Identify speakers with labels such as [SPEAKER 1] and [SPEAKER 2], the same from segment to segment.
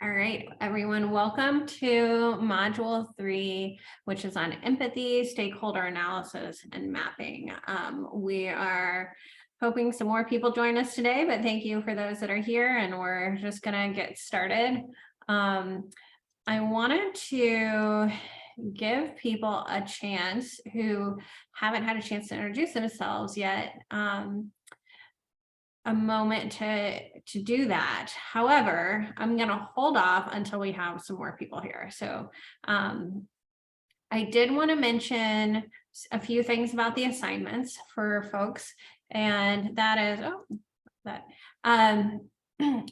[SPEAKER 1] All right, everyone, welcome to Module 3, which is on empathy, stakeholder analysis, and mapping. We are hoping some more people join us today, but thank you for those that are here, and we're just going to get started. I wanted to give people a chance who haven't had a chance to introduce themselves yet. A moment to do that. However, I'm going to hold off until we have some more people here. So I did want to mention a few things about the assignments for folks, and that is,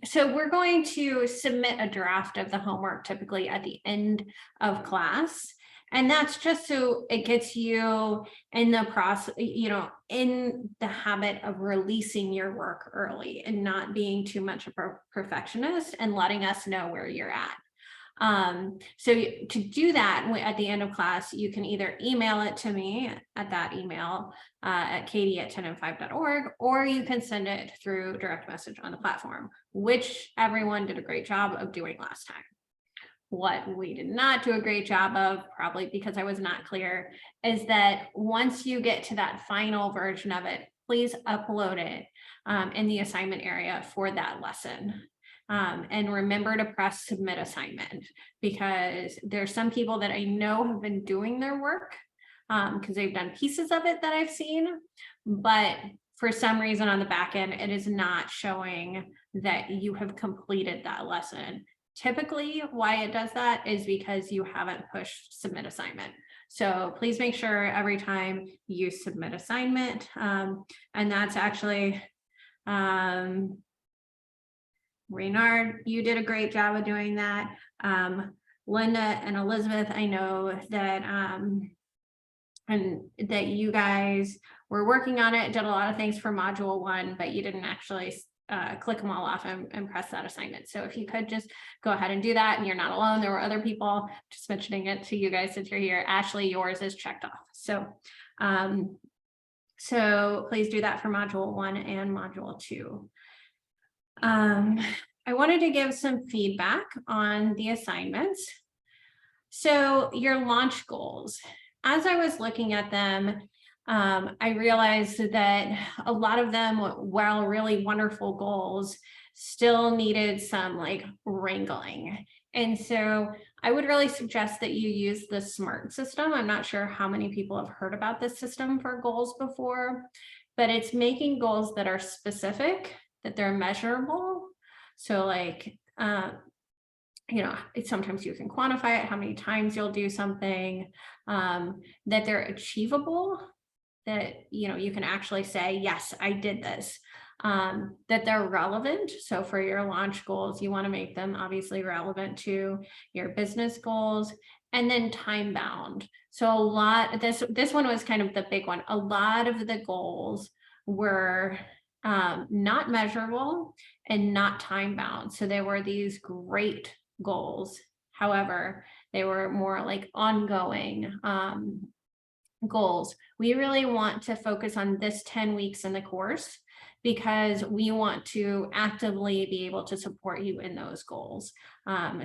[SPEAKER 1] so we're going to submit a draft of the homework typically at the end of class. And that's just so it gets you in the process, in the habit of releasing your work early and not being too much of a perfectionist and letting us know where you're at. So to do that at the end of class, you can either email it to me at that email at katie@10and5.org, or you can send it through direct message on the platform, which everyone did a great job of doing last time. What we did not do a great job of, probably because I was not clear, is that once you get to that final version of it, please upload it in the assignment area for that lesson. And remember to press submit assignment, because there's some people that I know have been doing their work because they've done pieces of it that I've seen, but for some reason on the back end, it is not showing that you have completed that lesson. Typically, why it does that is because you haven't pushed submit assignment. So please make sure every time you submit assignment, and that's actually, Reynard, you did a great job of doing that. Linda and Elizabeth, I know that, and that you guys were working on it, did a lot of things for module 1, but you didn't actually click them all off and press that assignment. So if you could just go ahead and do that, and you're not alone, there were other people, just mentioning it to you guys since you're here. Ashley, yours is checked off. So, so please do that for module 1 and module 2. I wanted to give some feedback on the assignments. So your launch goals, as I was looking at them, I realized that a lot of them, while really wonderful goals, still needed some wrangling. And so I would really suggest that you use the SMART system. I'm not sure how many people have heard about this system for goals before, but it's making goals that are specific, that they're measurable. So sometimes you can quantify it, how many times you'll do something, that they're achievable, that you can actually say, yes, I did this, that they're relevant. So for your launch goals, you want to make them obviously relevant to your business goals, and then time bound. So this one was kind of the big one. A lot of the goals were not measurable and not time bound. So they were these great goals. However, they were more like ongoing goals. We really want to focus on this 10 weeks in the course, because we want to actively be able to support you in those goals.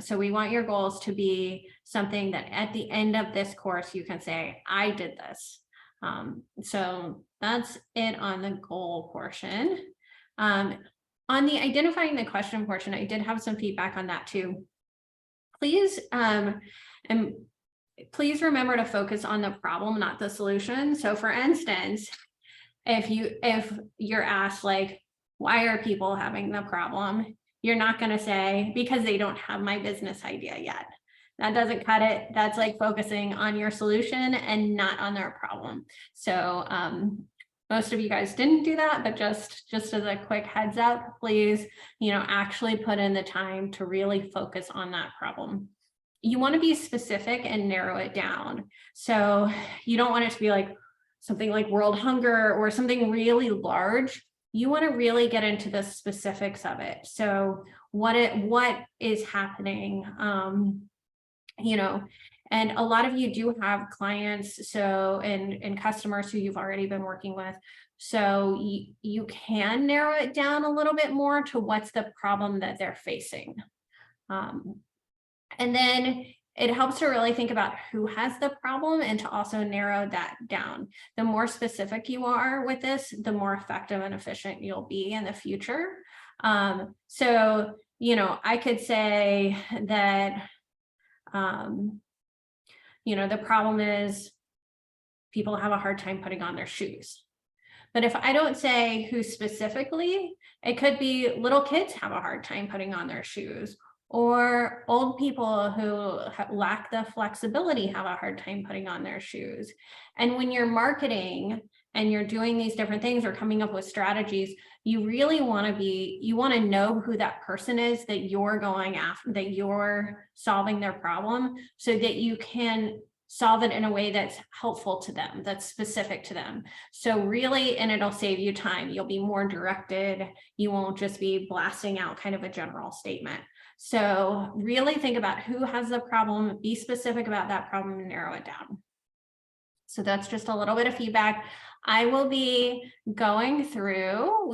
[SPEAKER 1] So we want your goals to be something that at the end of this course, you can say, I did this. So that's it on the goal portion. On the identifying the question portion, I did have some feedback on that too. Please, and please remember to focus on the problem, not the solution. So for instance, if you're asked why are people having the problem, you're not going to say because they don't have my business idea yet. That doesn't cut it. That's focusing on your solution and not on their problem. So most of you guys didn't do that, but just as a quick heads up, please, actually put in the time to really focus on that problem. You want to be specific and narrow it down. So you don't want it to be something like world hunger or something really large. You want to really get into the specifics of it. So what is happening, and a lot of you do have clients, and customers who you've already been working with. So you can narrow it down a little bit more to what's the problem that they're facing. And then it helps to really think about who has the problem and to also narrow that down. The more specific you are with this, the more effective and efficient you'll be in the future. So, I could say that, the problem is people have a hard time putting on their shoes. But if I don't say who specifically, it could be little kids have a hard time putting on their shoes, or old people who lack the flexibility have a hard time putting on their shoes. And when you're marketing and you're doing these different things or coming up with strategies, you really want to know who that person is that you're going after, that you're solving their problem, so that you can solve it in a way that's helpful to them, that's specific to them. So really, and it'll save you time. You'll be more directed. You won't just be blasting out kind of a general statement. So really think about who has the problem, be specific about that problem, and narrow it down. So that's just a little bit of feedback. I will be going through,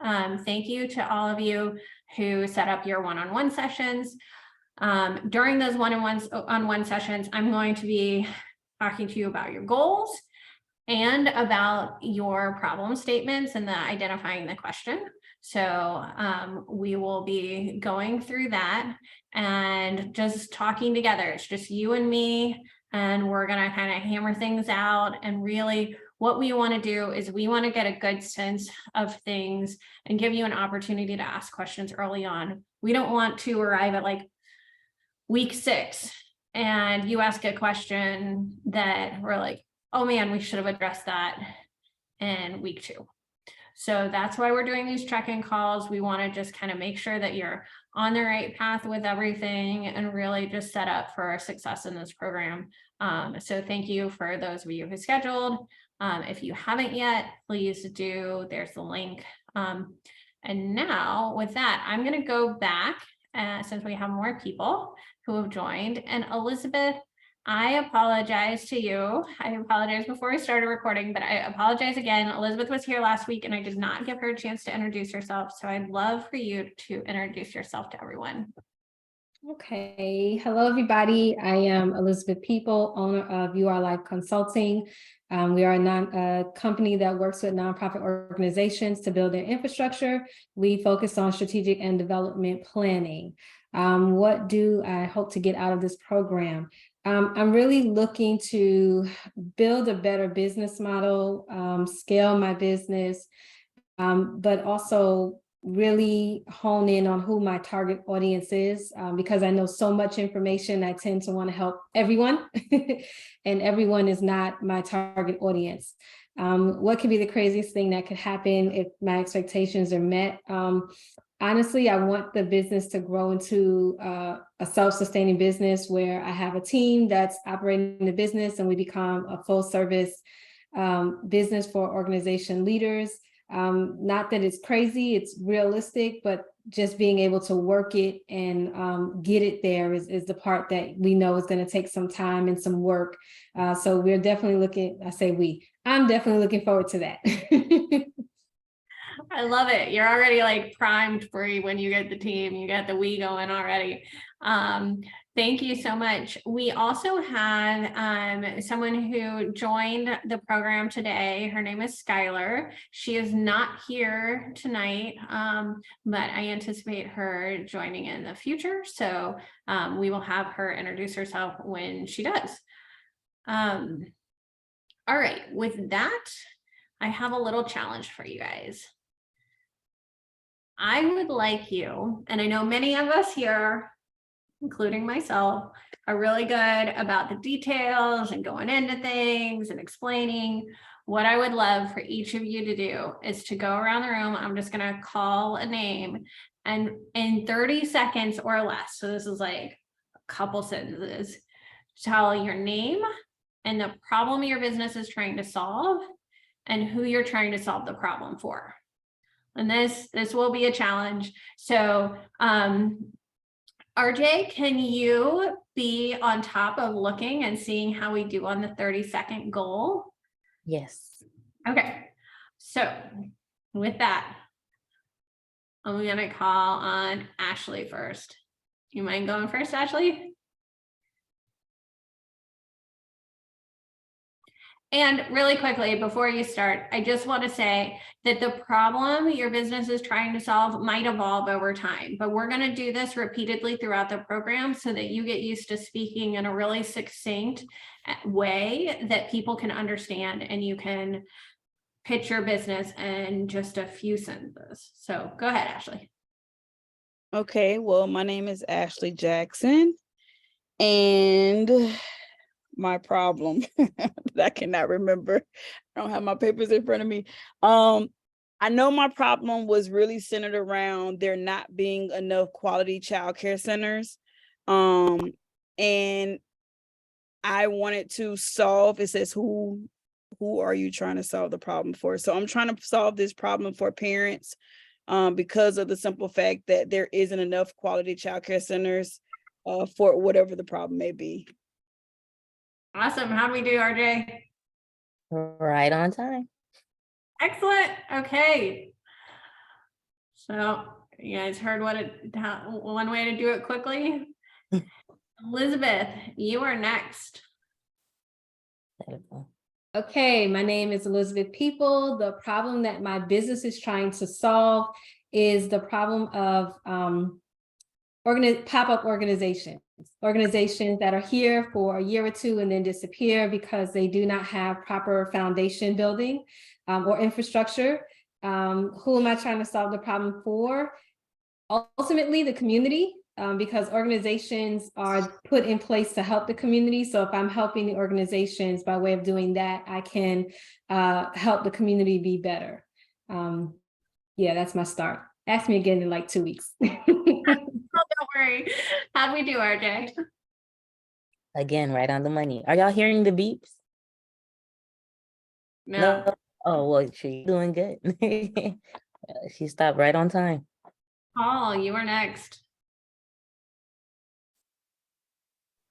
[SPEAKER 1] thank you to all of you who set up your one-on-one sessions. During those one-on-one sessions, I'm going to be talking to you about your goals and about your problem statements and identifying the question. So we will be going through that and just talking together. It's just you and me, and we're going to kind of hammer things out. And really what we want to do is we want to get a good sense of things and give you an opportunity to ask questions early on. We don't want to arrive at like week 6 and you ask a question that we're like, oh man, we should have addressed that in week 2. So that's why we're doing these check-in calls. We want to just kind of make sure that you're on the right path with everything and really just set up for success in this program. So thank you for those of you who scheduled. If you haven't yet, please do. There's the link. And now with that, I'm going to go back since we have more people who have joined. And Elizabeth, I apologize to you. I apologize before we started recording, but I apologize again. Elizabeth was here last week and I did not give her a chance to introduce herself. So I'd love for you to introduce yourself to everyone.
[SPEAKER 2] Okay. Hello, everybody. I am Elizabeth People, owner of You Are Life Consulting. We are a company that works with nonprofit organizations to build their infrastructure. We focus on strategic and development planning. What do I hope to get out of this program? I'm really looking to build a better business model, scale my business, but also really hone in on who my target audience is, because I know so much information. I tend to want to help everyone and everyone is not my target audience. What could be the craziest thing that could happen if my expectations are met? Honestly, I want the business to grow into a self-sustaining business where I have a team that's operating the business and we become a full service business for organization leaders. Not that it's crazy, it's realistic, but just being able to work it and get it there is the part that we know is going to take some time and some work. So we're definitely looking, I'm definitely looking forward to that.
[SPEAKER 1] I love it. You're already like primed for when you get the team, you get the we going already. Thank you so much. We also have someone who joined the program today. Her name is Skylar. She is not here tonight, but I anticipate her joining in the future. So we will have her introduce herself when she does. All right, with that, I have a little challenge for you guys. I would like you, and I know many of us here, including myself, are really good about the details and going into things and explaining. What I would love for each of you to do is to go around the room. I'm just going to call a name, and in 30 seconds or less, so this is like a couple sentences, tell your name and the problem your business is trying to solve and who you're trying to solve the problem for. And this will be a challenge. So RJ, can you be on top of looking and seeing how we do on the 30-second goal?
[SPEAKER 3] Yes.
[SPEAKER 1] Okay. So with that, I'm going to call on Ashley first. You mind going first, Ashley? And really quickly, before you start, I just want to say that the problem your business is trying to solve might evolve over time, but we're going to do this repeatedly throughout the program so that you get used to speaking in a really succinct way that people can understand and you can pitch your business in just a few sentences. So go ahead, Ashley.
[SPEAKER 3] Okay, well, my name is Ashley Jackson, and my problem that I cannot remember. I don't have my papers in front of me. I know my problem was really centered around there not being enough quality childcare centers. And I wanted to solve, it says who are you trying to solve the problem for? So I'm trying to solve this problem for parents because of the simple fact that there isn't enough quality childcare centers for whatever the problem may be.
[SPEAKER 1] Awesome. How do we do, RJ?
[SPEAKER 4] Right on time.
[SPEAKER 1] Excellent. Okay. So you guys heard one way to do it quickly. Elizabeth, you are next.
[SPEAKER 2] Okay, my name is Elizabeth People. The problem that my business is trying to solve is the problem of pop-up organizations that are here for a year or two and then disappear because they do not have proper foundation building or infrastructure. Who am I trying to solve the problem for? Ultimately, the community, because organizations are put in place to help the community. So if I'm helping the organizations by way of doing that, I can help the community be better. Yeah, that's my start. Ask me again in like 2 weeks.
[SPEAKER 1] Oh, don't worry. How'd we do, RJ?
[SPEAKER 4] Again, right on the money. Are y'all hearing the beeps?
[SPEAKER 1] No.
[SPEAKER 4] Oh, well, she's doing good. She stopped right on time.
[SPEAKER 1] Paul, you are next.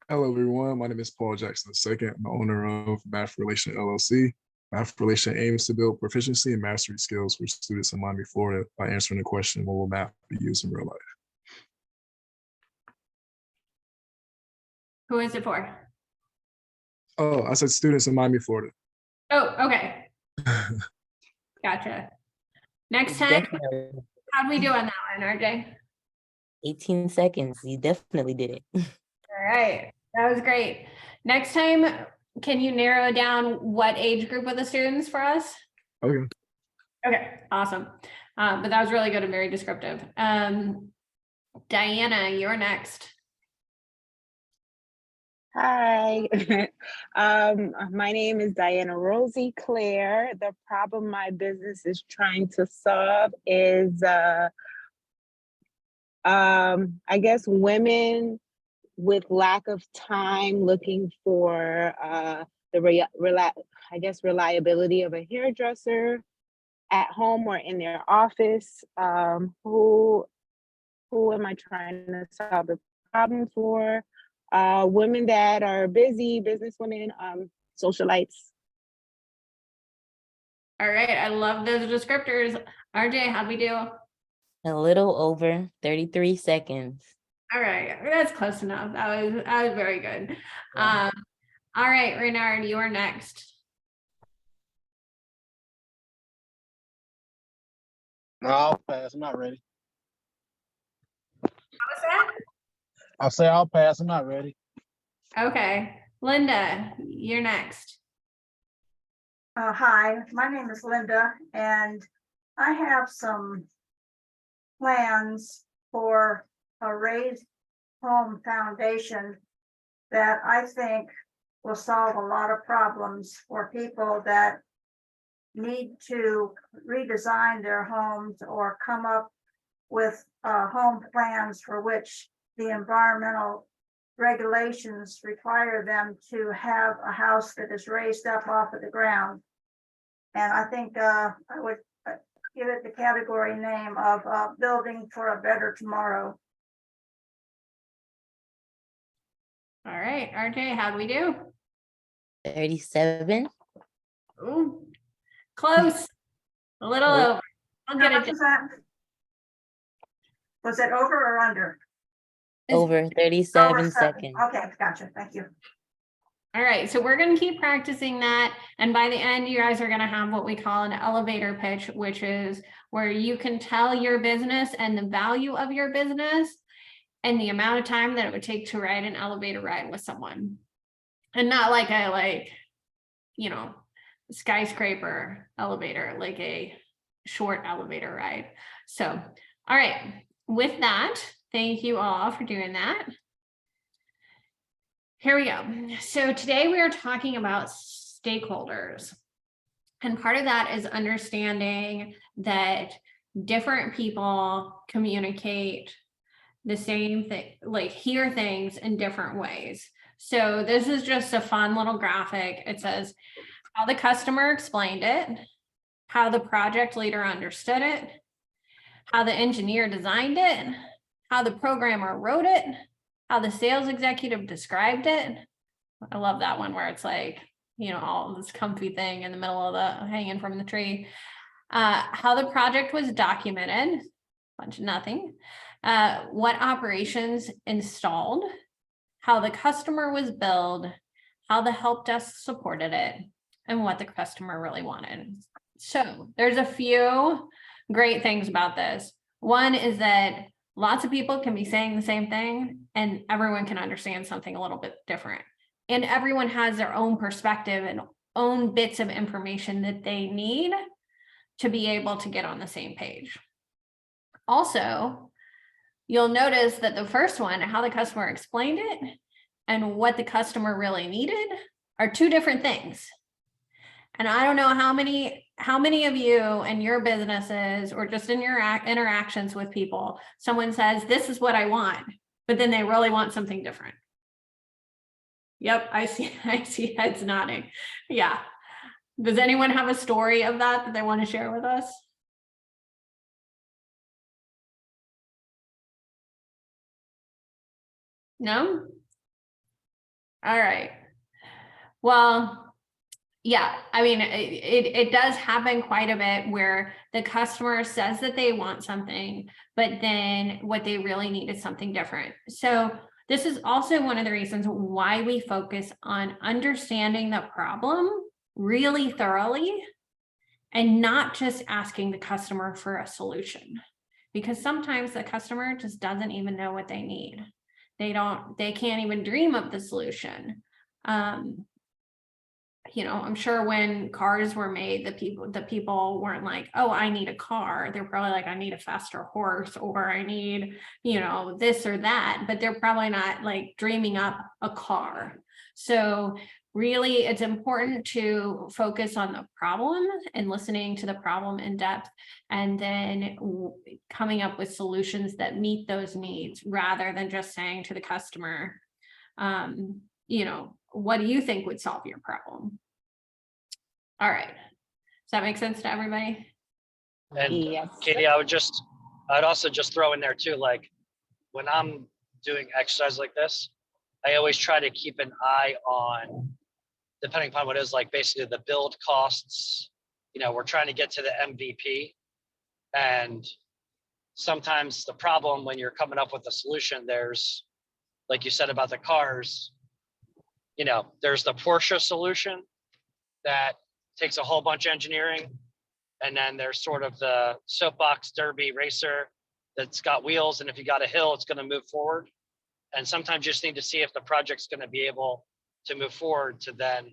[SPEAKER 5] Hello, everyone. My name is Paul Jackson II. I'm the owner of Math Relation LLC. Math Relation aims to build proficiency and mastery skills for students in Miami, Florida by answering the question, what will math be used in real life?
[SPEAKER 1] Who is it for?
[SPEAKER 5] Oh, I said students in Miami, Florida.
[SPEAKER 1] Oh, okay. Gotcha. Next time,
[SPEAKER 4] Definitely.
[SPEAKER 1] how'd we do on that one, RJ?
[SPEAKER 4] 18 seconds. You definitely did it.
[SPEAKER 1] All right. That was great. Next time, can you narrow down what age group of the students for us?
[SPEAKER 5] Okay.
[SPEAKER 1] Okay, awesome. But that was really good and very descriptive. Diana, you're next.
[SPEAKER 6] Hi, my name is Diana Rosie Claire. The problem my business is trying to solve is, I guess, women with lack of time looking for reliability of a hairdresser at home or in their office. Who am I trying to solve the problem for? Women that are busy, business women, socialites.
[SPEAKER 1] All right, I love those descriptors. RJ, how'd we do?
[SPEAKER 4] A little over 33 seconds.
[SPEAKER 1] All right, that's close enough. That was very good.
[SPEAKER 4] Yeah.
[SPEAKER 1] All right, Renard, you are next.
[SPEAKER 7] No, I'll pass. I'm not ready.
[SPEAKER 1] What was that?
[SPEAKER 7] I'll say I'll pass. I'm not ready.
[SPEAKER 1] Okay, Linda, you're next.
[SPEAKER 8] Hi, my name is Linda, and I have some plans for a raised home foundation that I think will solve a lot of problems for people that need to redesign their homes or come up with home plans for which the environmental regulations require them to have a house that is raised up off of the ground. And I think I would give it the category name of Building for a Better Tomorrow.
[SPEAKER 1] All right, RJ, how'd we do?
[SPEAKER 4] 37.
[SPEAKER 1] Ooh, close. A little
[SPEAKER 4] Oh.
[SPEAKER 1] over. I'll get
[SPEAKER 8] How
[SPEAKER 1] it.
[SPEAKER 8] much was that? Was it over or under?
[SPEAKER 4] Over 37 seconds.
[SPEAKER 8] Okay, gotcha, thank you.
[SPEAKER 1] All right, so we're going to keep practicing that. And by the end, you guys are going to have what we call an elevator pitch, which is where you can tell your business and the value of your business and the amount of time that it would take to ride an elevator ride with someone. And not like a, you know, skyscraper elevator, like a short elevator ride. So, all right, with that, thank you all for doing that. Here we go. So today we are talking about stakeholders. And part of that is understanding that different people communicate the same thing, like hear things in different ways. So this is just a fun little graphic. It says how the customer explained it, how the project leader understood it, how the engineer designed it, how the programmer wrote it, how the sales executive described it. I love that one where it's like, you know, all this comfy thing in the middle of the hanging from the tree. How the project was documented, bunch of nothing. What operations installed, how the customer was billed, how the help desk supported it, and what the customer really wanted. So there's a few great things about this. One is that lots of people can be saying the same thing and everyone can understand something a little bit different. And everyone has their own perspective and own bits of information that they need to be able to get on the same page. Also, you'll notice that the first one, how the customer explained it and what the customer really needed, are two different things. And I don't know how many of you in your businesses or just in your interactions with people, someone says, this is what I want, but then they really want something different. Yep, I see heads nodding. Yeah. Does anyone have a story of that they want to share with us? No? All right. Well, yeah, I mean, it does happen quite a bit where the customer says that they want something, but then what they really need is something different. So this is also one of the reasons why we focus on understanding the problem really thoroughly and not just asking the customer for a solution, because sometimes the customer just doesn't even know what they need. They can't even dream of the solution. You know, I'm sure when cars were made, the people weren't like, oh, I need a car. They're probably like, I need a faster horse, or I need, you know, this or that, but they're probably not like dreaming up a car. So really, it's important to focus on the problem and listening to the problem in depth, and then coming up with solutions that meet those needs, rather than just saying to the customer, you know, what do you think would solve your problem? All right. Does that make sense to everybody?
[SPEAKER 9] And
[SPEAKER 6] Yes.
[SPEAKER 9] Katie, I'd also just throw in there too, like when I'm doing exercise like this, I always try to keep an eye on, depending upon what it is, like basically the build costs. You know, we're trying to get to the MVP, and sometimes the problem when you're coming up with a solution, there's, like you said about the cars, you know, there's the Porsche solution that takes a whole bunch of engineering. And then there's sort of the soapbox derby racer that's got wheels, and if you got a hill, it's going to move forward. And sometimes you just need to see if the project's going to be able to move forward to then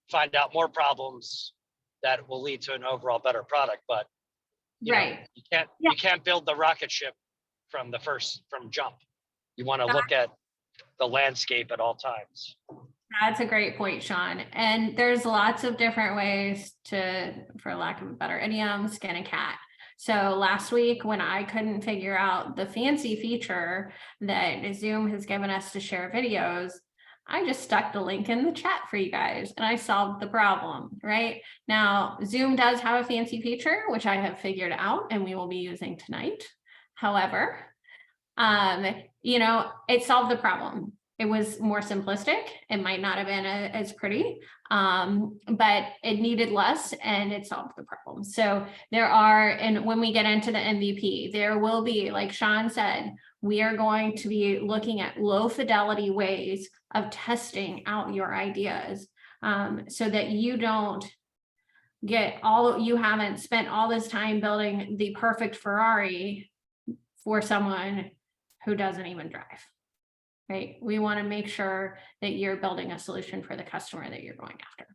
[SPEAKER 9] find out more problems that will lead to an overall better product. But you know, you can't build the rocket ship from jump. You want to look at the landscape at all times.
[SPEAKER 1] That's a great point, Sean. And there's lots of different ways to, for lack of a better idiom, skin a cat. So last week when I couldn't figure out the fancy feature that Zoom has given us to share videos, I just stuck the link in the chat for you guys and I solved the problem, right? Now, Zoom does have a fancy feature, which I have figured out and we will be using tonight. However, you know, it solved the problem. it was more simplistic. It might not have been as pretty, but it needed less and it solved the problem. So there are, and when we get into the MVP, there will be, like Sean said, we are going to be looking at low fidelity ways of testing out your ideas, so that you don't you haven't spent all this time building the perfect Ferrari for someone who doesn't even drive. Right? We want to make sure that you're building a solution for the customer that you're going after.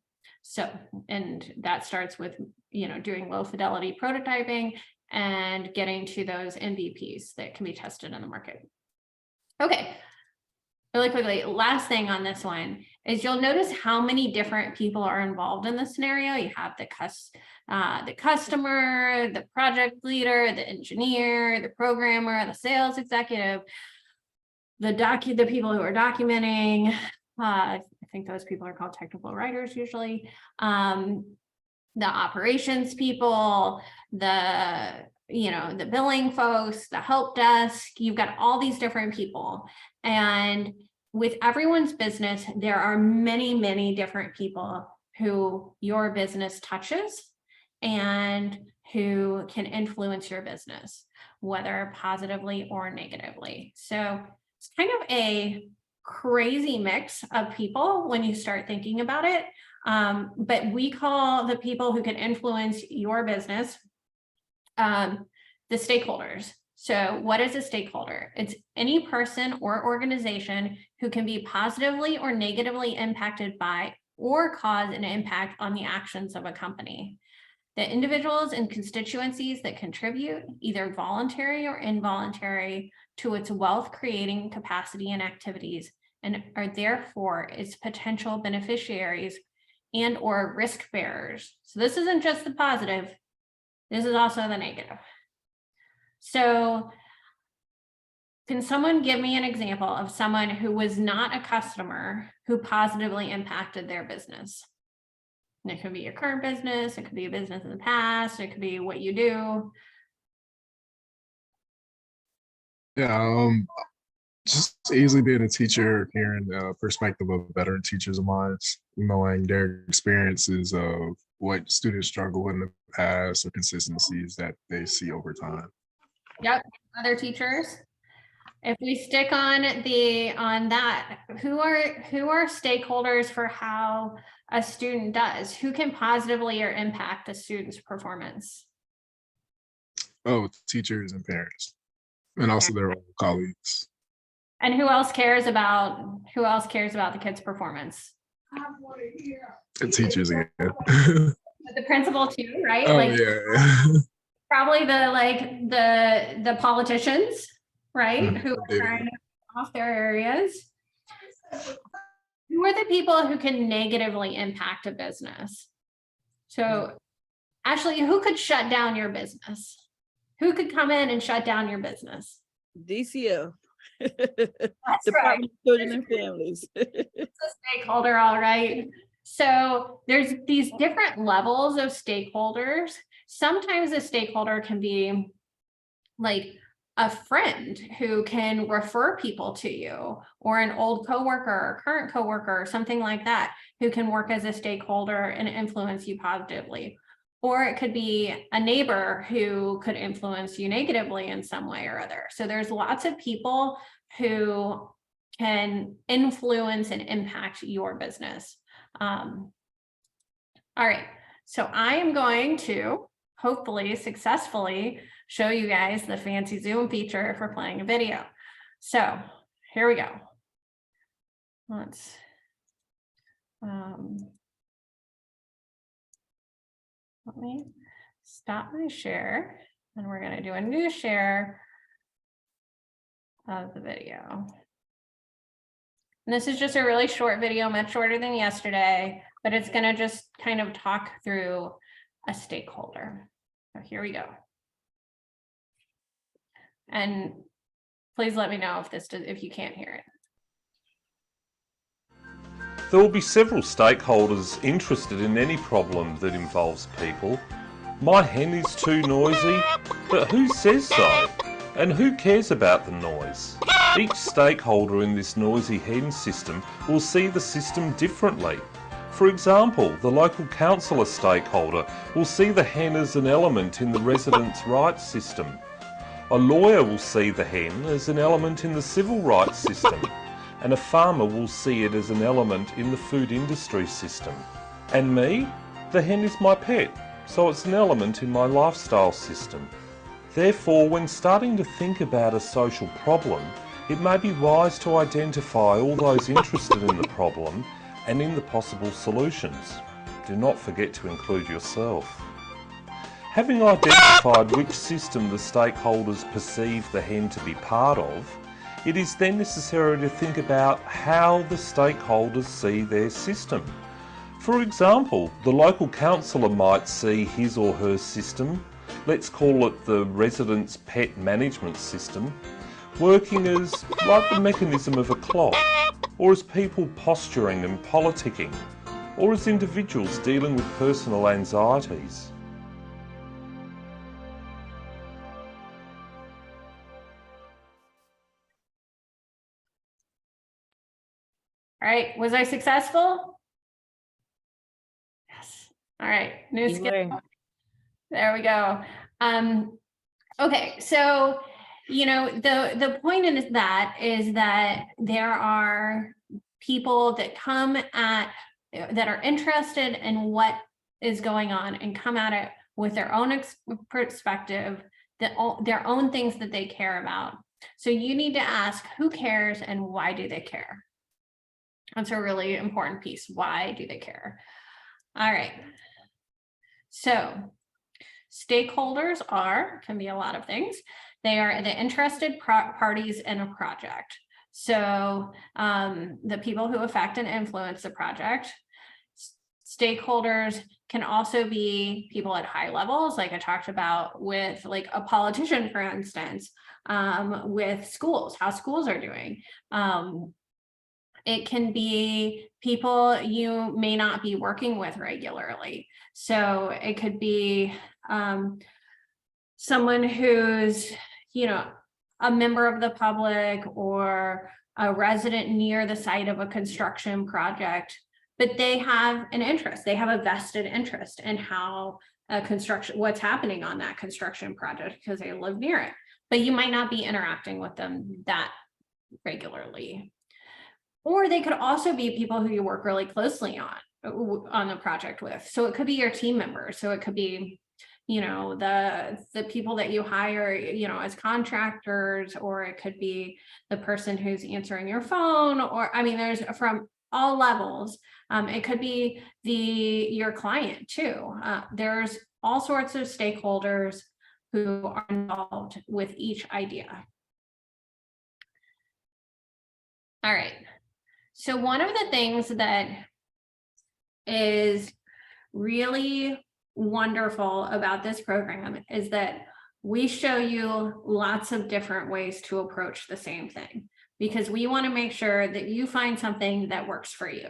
[SPEAKER 1] So, and that starts with, doing low fidelity prototyping and getting to those MVPs that can be tested in the market. Okay, really quickly, last thing on this one is you'll notice how many different people are involved in the scenario. You have the customer, the project leader, the engineer, the programmer, the sales executive, the people who are documenting. I think those people are called technical writers usually. The operations people, the billing folks, the help desk. You've got all these different people, and with everyone's business, there are many, many different people who your business touches and who can influence your business, whether positively or negatively. So it's kind of a crazy mix of people when you start thinking about it. But we call the people who can influence your business the stakeholders. So what is a stakeholder? It's any person or organization who can be positively or negatively impacted by or cause an impact on the actions of a company. The individuals and constituencies that contribute, either voluntary or involuntary, to its wealth creating capacity and activities, and are therefore its potential beneficiaries and or risk bearers. So this isn't just the positive, this is also the negative. So can someone give me an example of someone who was not a customer who positively impacted their business? And it could be your current business, it could be a business in the past, it could be what you do.
[SPEAKER 5] Yeah, just easily being a teacher, hearing the perspective of veteran teachers of mine, knowing their experiences of what students struggle in the past or consistencies that they see over time.
[SPEAKER 1] Yep, other teachers. If we stick on that, who are stakeholders for how a student does? Who can positively or impact a student's performance?
[SPEAKER 5] Oh, teachers and parents, and also their own colleagues.
[SPEAKER 1] And who else cares about the kid's performance?
[SPEAKER 5] The teachers again.
[SPEAKER 1] The principal too, right?
[SPEAKER 5] Oh,
[SPEAKER 1] like
[SPEAKER 5] yeah.
[SPEAKER 1] probably the politicians, right? Who are trying to off their areas. Who are the people who can negatively impact a business? So Ashley, who could shut down your business? Who could come in and shut down your business?
[SPEAKER 3] DCF.
[SPEAKER 1] That's
[SPEAKER 3] Department
[SPEAKER 1] right.
[SPEAKER 3] of Children and Families.
[SPEAKER 1] It's a stakeholder, all right. So there's these different levels of stakeholders. Sometimes a stakeholder can be like a friend who can refer people to you, or an old coworker or current coworker or something like that, who can work as a stakeholder and influence you positively. Or it could be a neighbor who could influence you negatively in some way or other. So there's lots of people who can influence and impact your business. All right, so I am going to hopefully successfully show you guys the fancy Zoom feature for playing a video. So here we go. Let's let me stop my share, and we're going to do a new share of the video. And this is just a really short video, much shorter than yesterday, but it's going to just kind of talk through a stakeholder. So here we go. And please let me know if you can't hear it.
[SPEAKER 10] There will be several stakeholders interested in any problem that involves people. My hen is too noisy, but who says so? And who cares about the noise? Each stakeholder in this noisy hen system will see the system differently. For example, the local councillor stakeholder will see the hen as an element in the residents' rights system. A lawyer will see the hen as an element in the civil rights system, and a farmer will see it as an element in the food industry system. And me? The hen is my pet, so it's an element in my lifestyle system. Therefore, when starting to think about a social problem, it may be wise to identify all those interested in the problem and in the possible solutions. Do not forget to include yourself. Having identified which system the stakeholders perceive the hen to be part of, it is then necessary to think about how the stakeholders see their system. For example, the local councillor might see his or her system, let's call it the residents' pet management system, working as like the mechanism of a clock, or as people posturing and politicking, or as individuals dealing with personal anxieties.
[SPEAKER 1] All right, was I successful? Yes. All right, new
[SPEAKER 4] You
[SPEAKER 1] skill.
[SPEAKER 4] were.
[SPEAKER 1] There we go. Okay, so the point in that is that there are people that come at that are interested in what is going on and come at it with their own perspective, their own things that they care about. So you need to ask who cares and why do they care? That's a really important piece. Why do they care? All right. So stakeholders can be a lot of things. They are the interested parties in a project. So the people who affect and influence the project. Stakeholders can also be people at high levels, like I talked about with like a politician, for instance, with schools, how schools are doing. It can be people you may not be working with regularly. So it could be someone who's, a member of the public or a resident near the site of a construction project, but they have an interest. They have a vested interest in how what's happening on that construction project because they live near it, but you might not be interacting with them that regularly. Or they could also be people who you work really closely on the project with. So it could be your team members. So it could be, the people that you hire, as contractors, or it could be the person who's answering your phone, or there's from all levels. It could be your client too. There's all sorts of stakeholders who are involved with each idea. All right. So one of the things that is really wonderful about this program is that we show you lots of different ways to approach the same thing, because we want to make sure that you find something that works for you.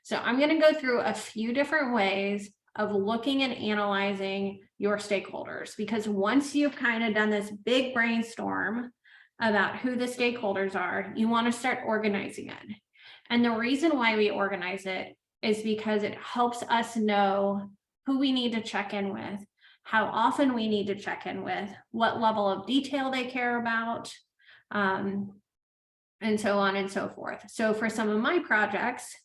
[SPEAKER 1] So I'm going to go through a few different ways of looking and analyzing your stakeholders, because once you've kind of done this big brainstorm about who the stakeholders are, you want to start organizing it. And the reason why we organize it is because it helps us know who we need to check in with, how often we need to check in with, what level of detail they care about, and so on and so forth. So for some of my projects,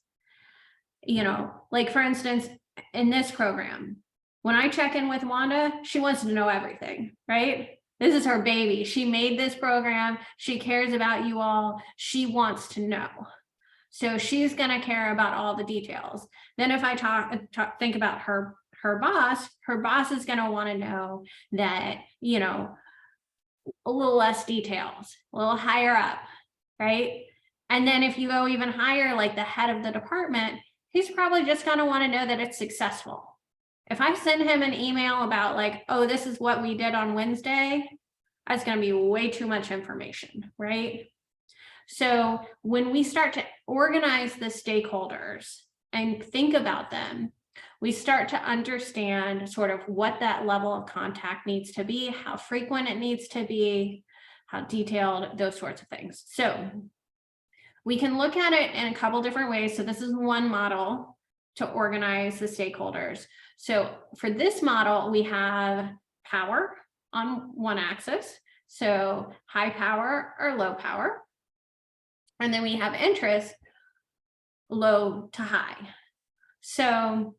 [SPEAKER 1] like for instance, in this program, when I check in with Wanda, she wants to know everything, right? This is her baby. She made this program. She cares about you all. She wants to know. So she's going to care about all the details. Then if I think about her boss is going to want to know that, a little less details, a little higher up, right? And then if you go even higher, like the head of the department, he's probably just going to want to know that it's successful. If I send him an email about like, oh, this is what we did on Wednesday, that's going to be way too much information, right? So when we start to organize the stakeholders and think about them, we start to understand sort of what that level of contact needs to be, how frequent it needs to be, how detailed, those sorts of things. So we can look at it in a couple different ways. So this is one model to organize the stakeholders. So for this model, we have power on one axis. So high power or low power. And then we have interest, low to high. So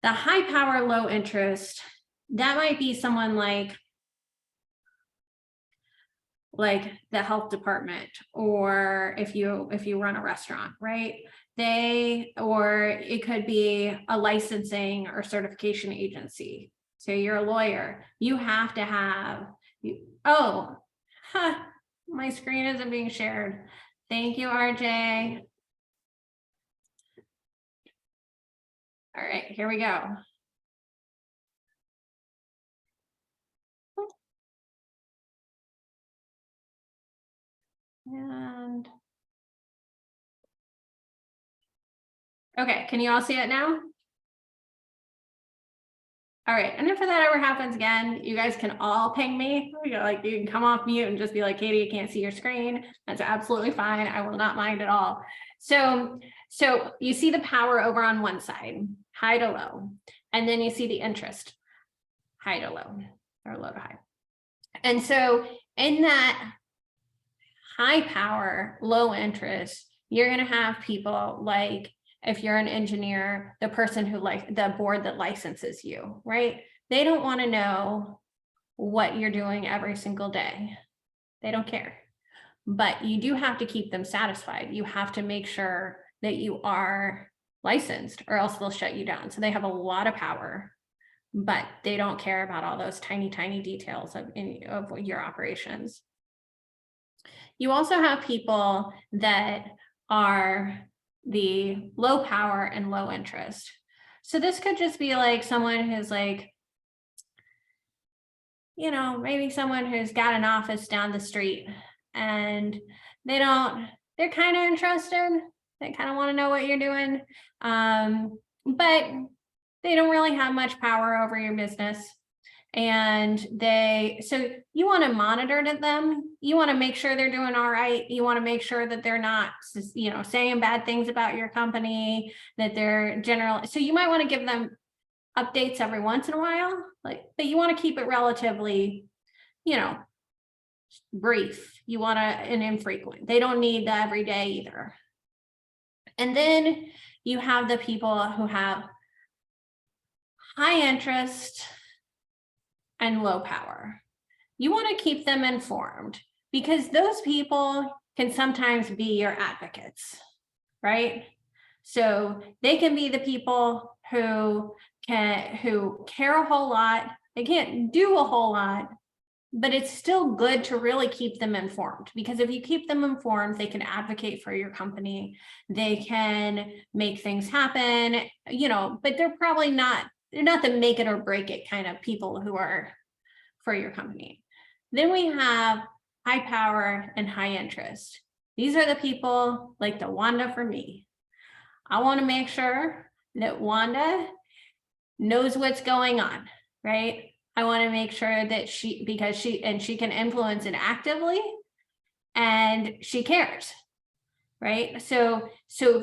[SPEAKER 1] the high power, low interest, that might be someone like the health department, or if you run a restaurant, right? Or it could be a licensing or certification agency. So you're a lawyer, you have to have, my screen isn't being shared. Thank you, RJ. All right, here we go. And okay, can you all see it now? All right, and if that ever happens again, you guys can all ping me. You can come off mute and just be like, Katie, you can't see your screen. That's absolutely fine. I will not mind at all. So you see the power over on one side, high to low, and then you see the interest, high to low or low to high. And so in that high power, low interest, you're going to have people like, if you're an engineer, the person who the board that licenses you, right? They don't want to know what you're doing every single day. They don't care. But you do have to keep them satisfied. You have to make sure that you are licensed, or else they'll shut you down. So they have a lot of power, but they don't care about all those tiny, tiny details of your operations. You also have people that are the low power and low interest. So this could just be like someone who's like, maybe someone who's got an office down the street and they're kind of interested. They kind of want to know what you're doing. But they don't really have much power over your business. And so you want to monitor them. You want to make sure they're doing all right. You want to make sure that they're not, saying bad things about your company, that they're so you might want to give them updates every once in a while, but you want to keep it relatively, brief. You want and infrequent. They don't need the every day either. And then you have the people who have high interest and low power. You want to keep them informed, because those people can sometimes be your advocates, right? So they can be the people who care a whole lot. They can't do a whole lot, but it's still good to really keep them informed, because if you keep them informed, they can advocate for your company. They can make things happen, but they're probably not, they're not the make it or break it kind of people who are for your company. Then we have high power and high interest. These are the people like the Wanda for me. I want to make sure that Wanda knows what's going on, right? I want to make sure that she can influence it actively, and she cares, right? So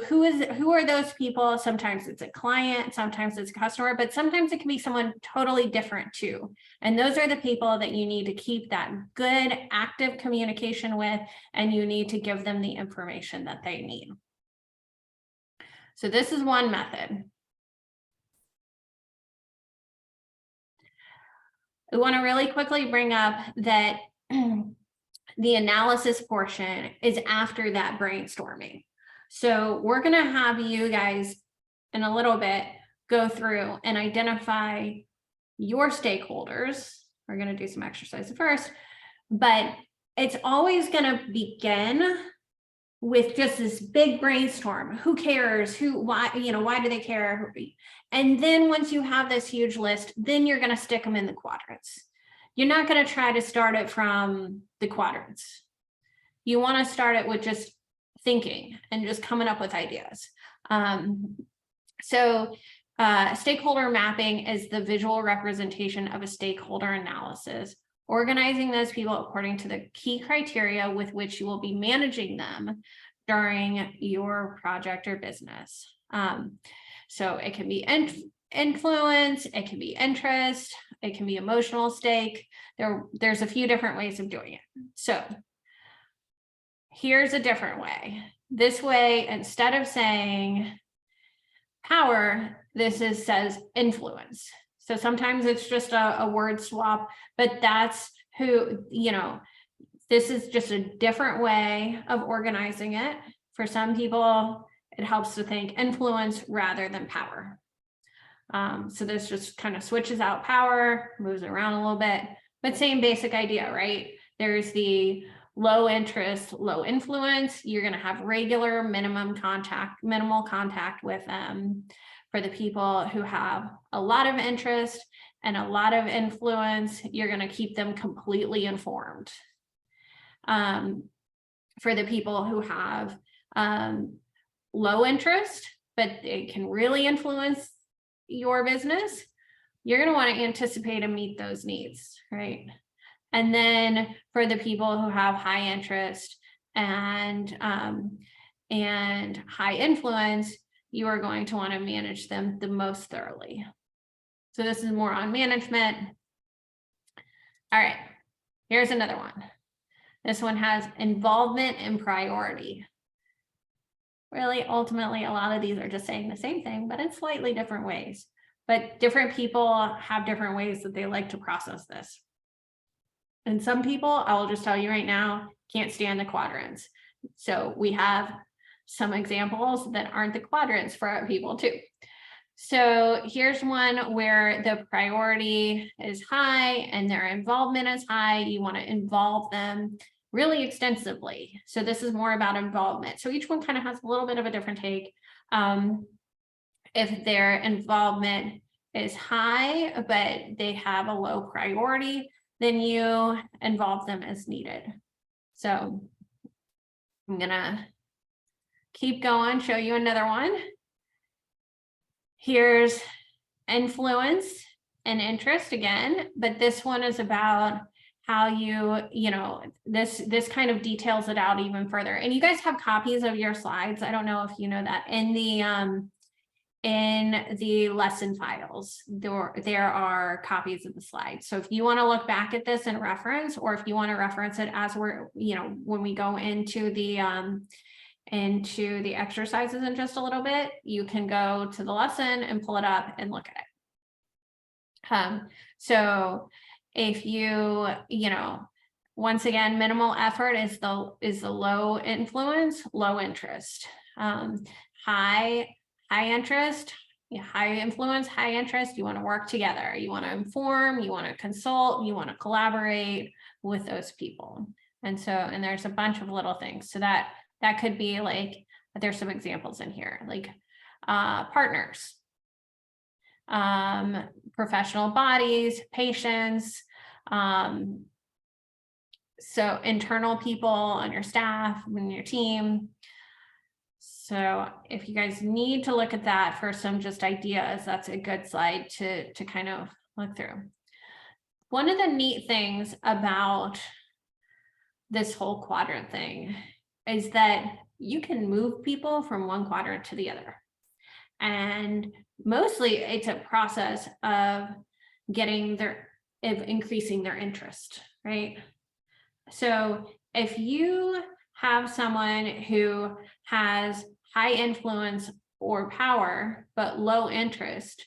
[SPEAKER 1] who are those people? Sometimes it's a client, sometimes it's a customer, but sometimes it can be someone totally different too. And those are the people that you need to keep that good active communication with, and you need to give them the information that they need. So this is one method. I want to really quickly bring up that the analysis portion is after that brainstorming. So we're going to have you guys in a little bit go through and identify your stakeholders. We're going to do some exercises first, but it's always going to begin with just this big brainstorm. Who cares? Why do they care? And then once you have this huge list, then you're going to stick them in the quadrants. You're not going to try to start it from the quadrants. You want to start it with just thinking and just coming up with ideas. Stakeholder mapping is the visual representation of a stakeholder analysis organizing those people according to the key criteria with which you will be managing them during your project or business. So it can be influence, it can be interest, it can be emotional stake. There's a few different ways of doing it. So here's a different way. This way, instead of saying power, says influence. So sometimes it's just a word swap, but that's who, this is just a different way of organizing it. For some people, it helps to think influence rather than power. So this just kind of switches out power, moves it around a little bit, but same basic idea, right? There's the low interest, low influence. You're going to have regular minimal contact with them. For the people who have a lot of interest and a lot of influence, you're going to keep them completely informed. For the people who have low interest, but it can really influence your business, you're going to want to anticipate and meet those needs, right? And then for the people who have high interest and high influence, you are going to want to manage them the most thoroughly. So this is more on management. All right, here's another one. This one has involvement and priority. Really, ultimately, a lot of these are just saying the same thing, but in slightly different ways. But different people have different ways that they like to process this. And some people, I will just tell you right now, can't stand the quadrants. So we have some examples that aren't the quadrants for our people too. So here's one where the priority is high and their involvement is high. You want to involve them really extensively. So this is more about involvement. So each one kind of has a little bit of a different take. If their involvement is high, but they have a low priority, then you involve them as needed. So I'm gonna keep going, show you another one. Here's influence and interest again, but this one is about how this kind of details it out even further. And you guys have copies of your slides. I don't know if you know that in the lesson files, there are copies of the slides. So if you want to look back at this and reference, or if you want to reference it as we're, when we go into the exercises in just a little bit, you can go to the lesson and pull it up and look at it. So if you, once again, minimal effort is the low influence, low interest. High interest, high influence, high interest, you want to work together. You want to inform, you want to consult, you want to collaborate with those people. And there's a bunch of little things. So that could be like, there's some examples in here, like partners, professional bodies, patients, so internal people on your staff, in your team. So if you guys need to look at that for some just ideas, that's a good slide to kind of look through. One of the neat things about this whole quadrant thing is that you can move people from one quadrant to the other. And mostly it's a process of increasing their interest, right? So if you have someone who has high influence or power, but low interest,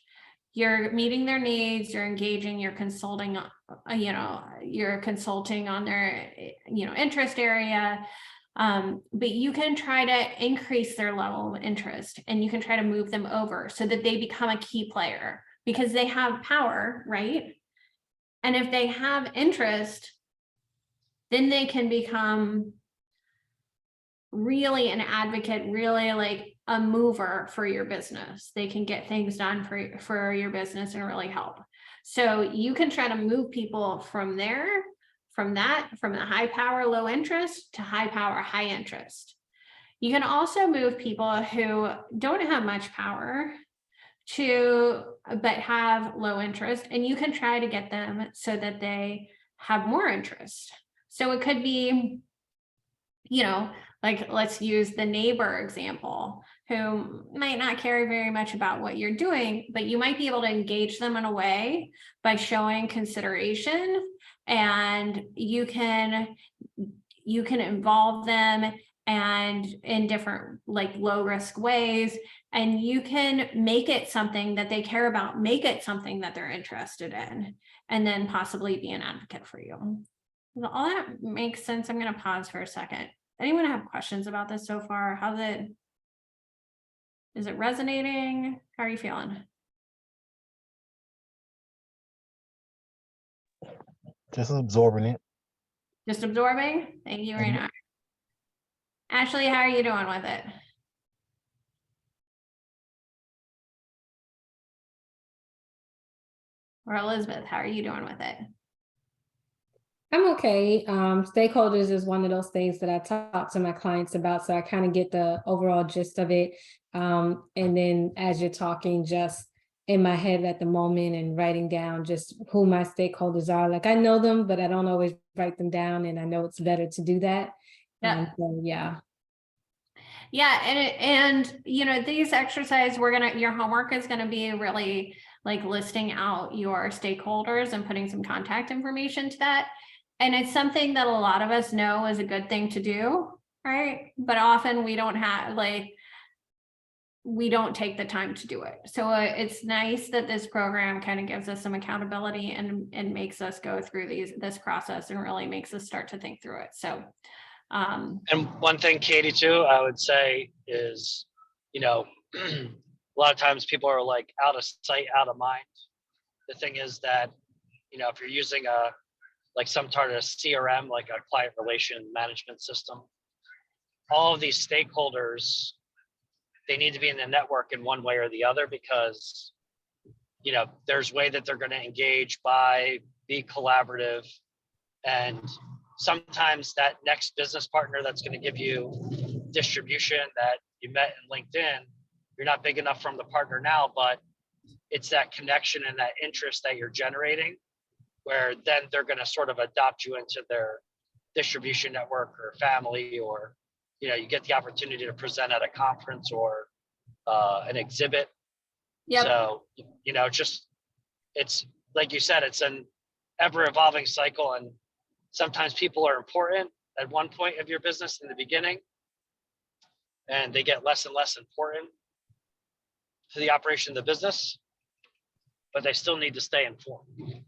[SPEAKER 1] you're meeting their needs, you're engaging, you're consulting, you're consulting on their, interest area. But you can try to increase their level of interest, and you can try to move them over so that they become a key player because they have power, right? And if they have interest, then they can become really an advocate, really like a mover for your business. They can get things done for your business and really help. So you can try to move people from there, from the high power, low interest to high power, high interest. You can also move people who don't have much power but have low interest, and you can try to get them so that they have more interest. So it could be, you know, like let's use the neighbor example, who might not care very much about what you're doing, but you might be able to engage them in a way by showing consideration, and you can involve them and in different like low risk ways, and you can make it something that they care about, make it something that they're interested in, and then possibly be an advocate for you. All that makes sense. I'm going to pause for a second. Anyone have questions about this so far? Is it resonating? How are you feeling?
[SPEAKER 7] Just absorbing it.
[SPEAKER 1] Just absorbing? Thank you, Raina. Ashley, how are you doing with it? Or Elizabeth, how are you doing with it?
[SPEAKER 2] I'm okay. Stakeholders is one of those things that I talk to my clients about, so I kind of get the overall gist of it. And then as you're talking, just in my head at the moment and writing down just who my stakeholders are. Like I know them, but I don't always write them down, and I know it's better to do that.
[SPEAKER 1] Yeah.
[SPEAKER 2] So, yeah.
[SPEAKER 1] Yeah, and you know, these exercises, your homework is gonna be really like listing out your stakeholders and putting some contact information to that. And it's something that a lot of us know is a good thing to do, right? But often we don't take the time to do it. So it's nice that this program kind of gives us some accountability and makes us go through this process and really makes us start to think through it. So
[SPEAKER 9] and one thing, Katie, too, I would say is, you know, a lot of times people are like out of sight, out of mind. The thing is that, you know, if you're using some sort of CRM, like a client relation management system, all of these stakeholders, they need to be in the network in one way or the other, because, you know, there's way that they're going to engage, be collaborative, and sometimes that next business partner that's going to give you distribution that you met in LinkedIn, you're not big enough from the partner now, but it's that connection and that interest that you're generating, where then they're going to sort of adopt you into their distribution network or family, or, you know, you get the opportunity to present at a conference or an exhibit.
[SPEAKER 1] Yep.
[SPEAKER 9] So, you know, it's like you said, it's an ever evolving cycle, and sometimes people are important at one point of your business in the beginning, and they get less and less important to the operation of the business, but they still need to stay informed.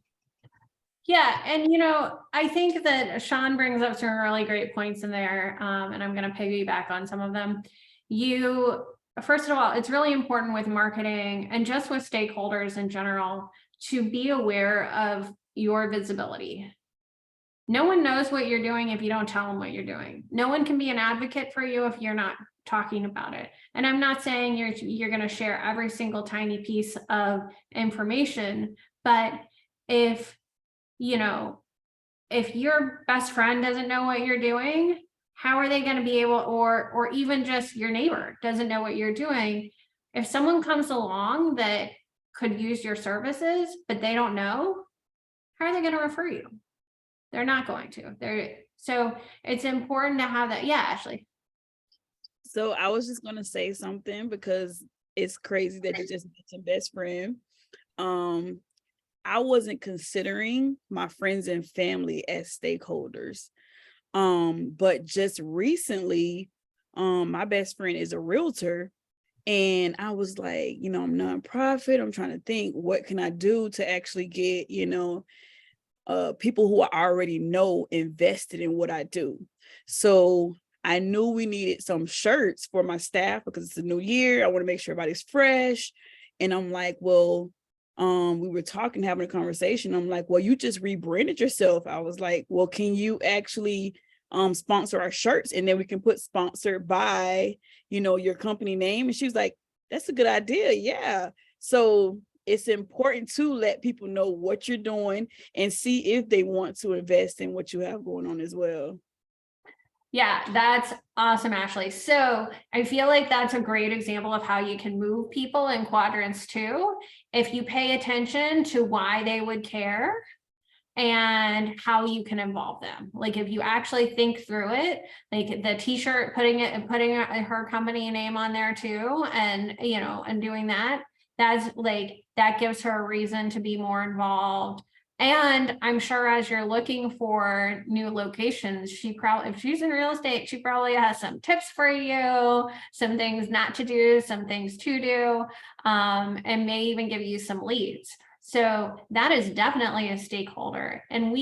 [SPEAKER 1] Yeah, and you know, I think that Sean brings up some really great points in there, and I'm going to piggyback on some of them. First of all, it's really important with marketing and just with stakeholders in general to be aware of your visibility. No one knows what you're doing if you don't tell them what you're doing. No one can be an advocate for you if you're not talking about it. And I'm not saying you're going to share every single tiny piece of information, but if your best friend doesn't know what you're doing, how are they going to be able, or even just your neighbor doesn't know what you're doing? If someone comes along that could use your services, but they don't know, how are they going to refer you? They're not going to. So it's important to have that. Yeah, Ashley.
[SPEAKER 3] So I was just going to say something, because it's crazy that you just mentioned best friend. I wasn't considering my friends and family as stakeholders. But just recently, my best friend is a realtor, and I was like, you know, I'm nonprofit. I'm trying to think, what can I do to actually get, you know, people who I already know invested in what I do. So I knew we needed some shirts for my staff, because it's a new year. I want to make sure everybody's fresh. And I'm like, well, we were talking, having a conversation. I'm like, well, you just rebranded yourself. I was like, well, can you actually sponsor our shirts, and then we can put sponsored by, you know, your company name? And she was like, that's a good idea. Yeah. So it's important to let people know what you're doing and see if they want to invest in what you have going on as well.
[SPEAKER 1] Yeah, that's awesome, Ashley. So I feel like that's a great example of how you can move people in quadrants too. If you pay attention to why they would care, and how you can involve them. Like if you actually think through it, like the t-shirt, putting her company name on there too, and and doing that, that gives her a reason to be more involved. And I'm sure as you're looking for new locations, if she's in real estate, she probably has some tips for you, some things not to do, some things to do, and may even give you some leads. So that is definitely a stakeholder. And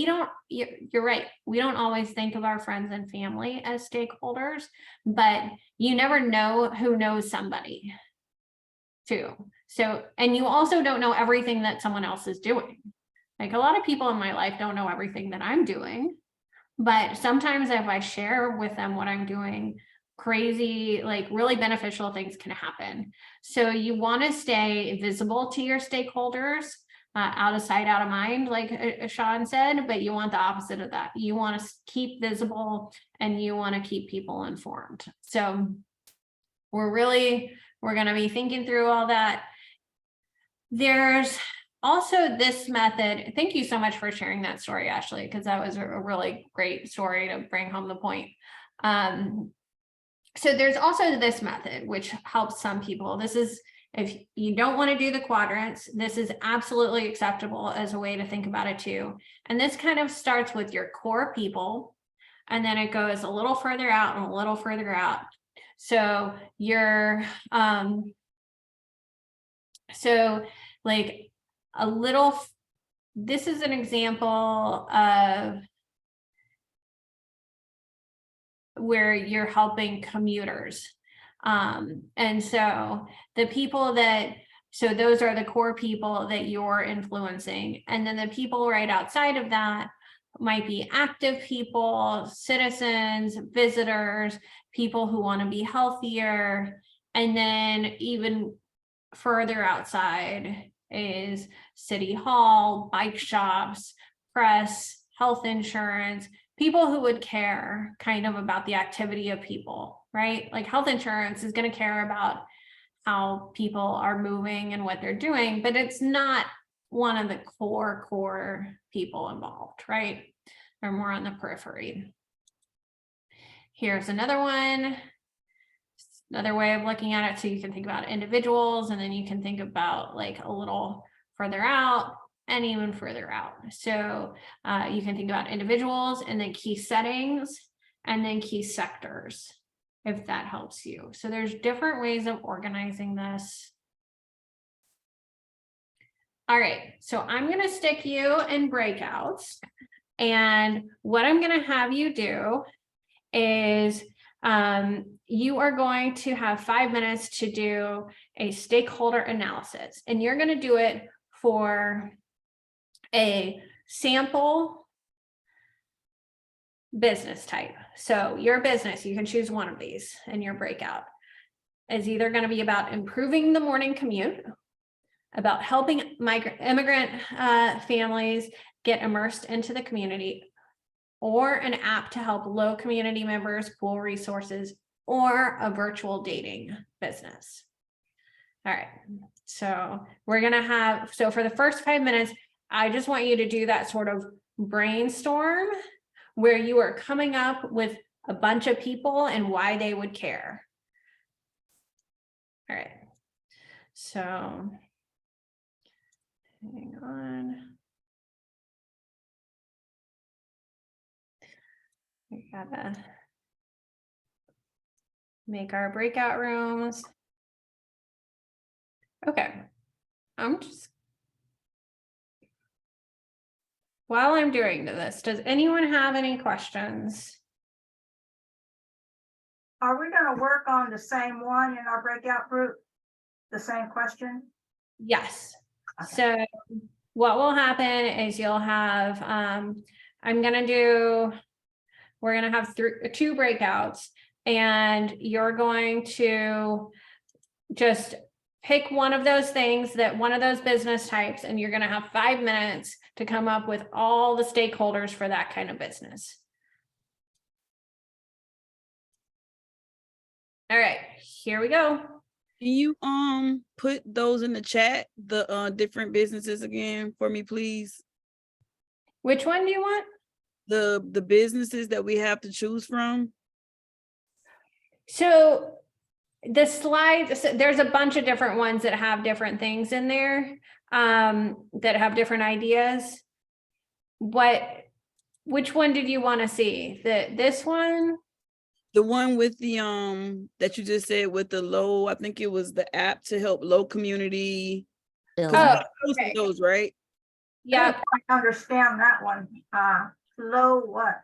[SPEAKER 1] you're right, we don't always think of our friends and family as stakeholders, but you never know who knows somebody too. So, and you also don't know everything that someone else is doing. Like a lot of people in my life don't know everything that I'm doing, but sometimes if I share with them what I'm doing, crazy, like really beneficial things can happen. So you want to stay visible to your stakeholders, out of sight, out of mind, like Sean said, but you want the opposite of that. You want to keep visible and you want to keep people informed. So we're going to be thinking through all that. There's also this method. Thank you so much for sharing that story, Ashley, because that was a really great story to bring home the point. So there's also this method, which helps some people. This is, if you don't want to do the quadrants, this is absolutely acceptable as a way to think about it too. And this kind of starts with your core people, and then it goes a little further out and a little further out. So you're, this is an example of where you're helping commuters. And so the people so those are the core people that you're influencing. And then the people right outside of that might be active people, citizens, visitors, people who want to be healthier. And then even further outside is City Hall, bike shops, press, health insurance, people who would care kind of about the activity of people, right? Like health insurance is going to care about how people are moving and what they're doing, but it's not one of the core people involved, right? They're more on the periphery. Here's another one. Another way of looking at it. So you can think about individuals, and then you can think about like a little further out and even further out. So you can think about individuals and then key settings and then key sectors, if that helps you. So there's different ways of organizing this. All right, so I'm going to stick you in breakouts, and what I'm going to have you do is you are going to have 5 minutes to do a stakeholder analysis, and you're going to do it for a sample business type. So your business, you can choose one of these, and your breakout is either going to be about improving the morning commute, about helping immigrant families get immersed into the community, or an app to help low community members pool resources, or a virtual dating business. All right, so we're gonna have, so for the first 5 minutes, I just want you to do that sort of brainstorm where you are coming up with a bunch of people and why they would care. All right, so hang on. We gotta make our breakout rooms. Okay, while I'm doing this, does anyone have any questions?
[SPEAKER 8] Are we gonna work on the same one in our breakout group? The same question?
[SPEAKER 1] Yes.
[SPEAKER 8] Okay.
[SPEAKER 1] So what will happen is you'll have, we're gonna have two breakouts, and you're going to just pick one of those things, one of those business types, and you're gonna have 5 minutes to come up with all the stakeholders for that kind of business. All right, here we go.
[SPEAKER 3] Can you put those in the chat, the different businesses again for me, please?
[SPEAKER 1] Which one do you want?
[SPEAKER 3] The businesses that we have to choose from.
[SPEAKER 1] So the slides, so there's a bunch of different ones that have different things in there, that have different ideas. Which one did you want to see? This one?
[SPEAKER 3] The one with the that you just said with the low, I think it was the app to help low community. 'Cause we
[SPEAKER 1] Oh,
[SPEAKER 3] posted
[SPEAKER 1] okay.
[SPEAKER 3] those, right?
[SPEAKER 1] Yeah,
[SPEAKER 8] I understand that one. Low what?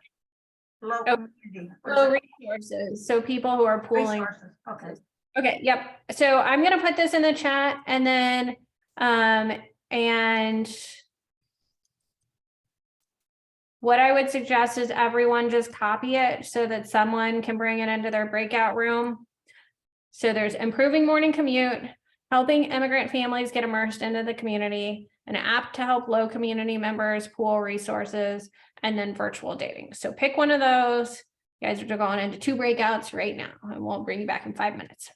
[SPEAKER 8] Low
[SPEAKER 1] Oh,
[SPEAKER 8] community. What is
[SPEAKER 1] low
[SPEAKER 8] it?
[SPEAKER 1] resources. So people who are pooling.
[SPEAKER 8] Resources, okay.
[SPEAKER 1] Okay, yep. So I'm gonna put this in the chat and then, and what I would suggest is everyone just copy it so that someone can bring it into their breakout room. So there's improving morning commute, helping immigrant families get immersed into the community, an app to help low community members pool resources, and then virtual dating. So pick one of those. You guys are going into 2 breakouts right now, and we'll bring you back in 5 minutes.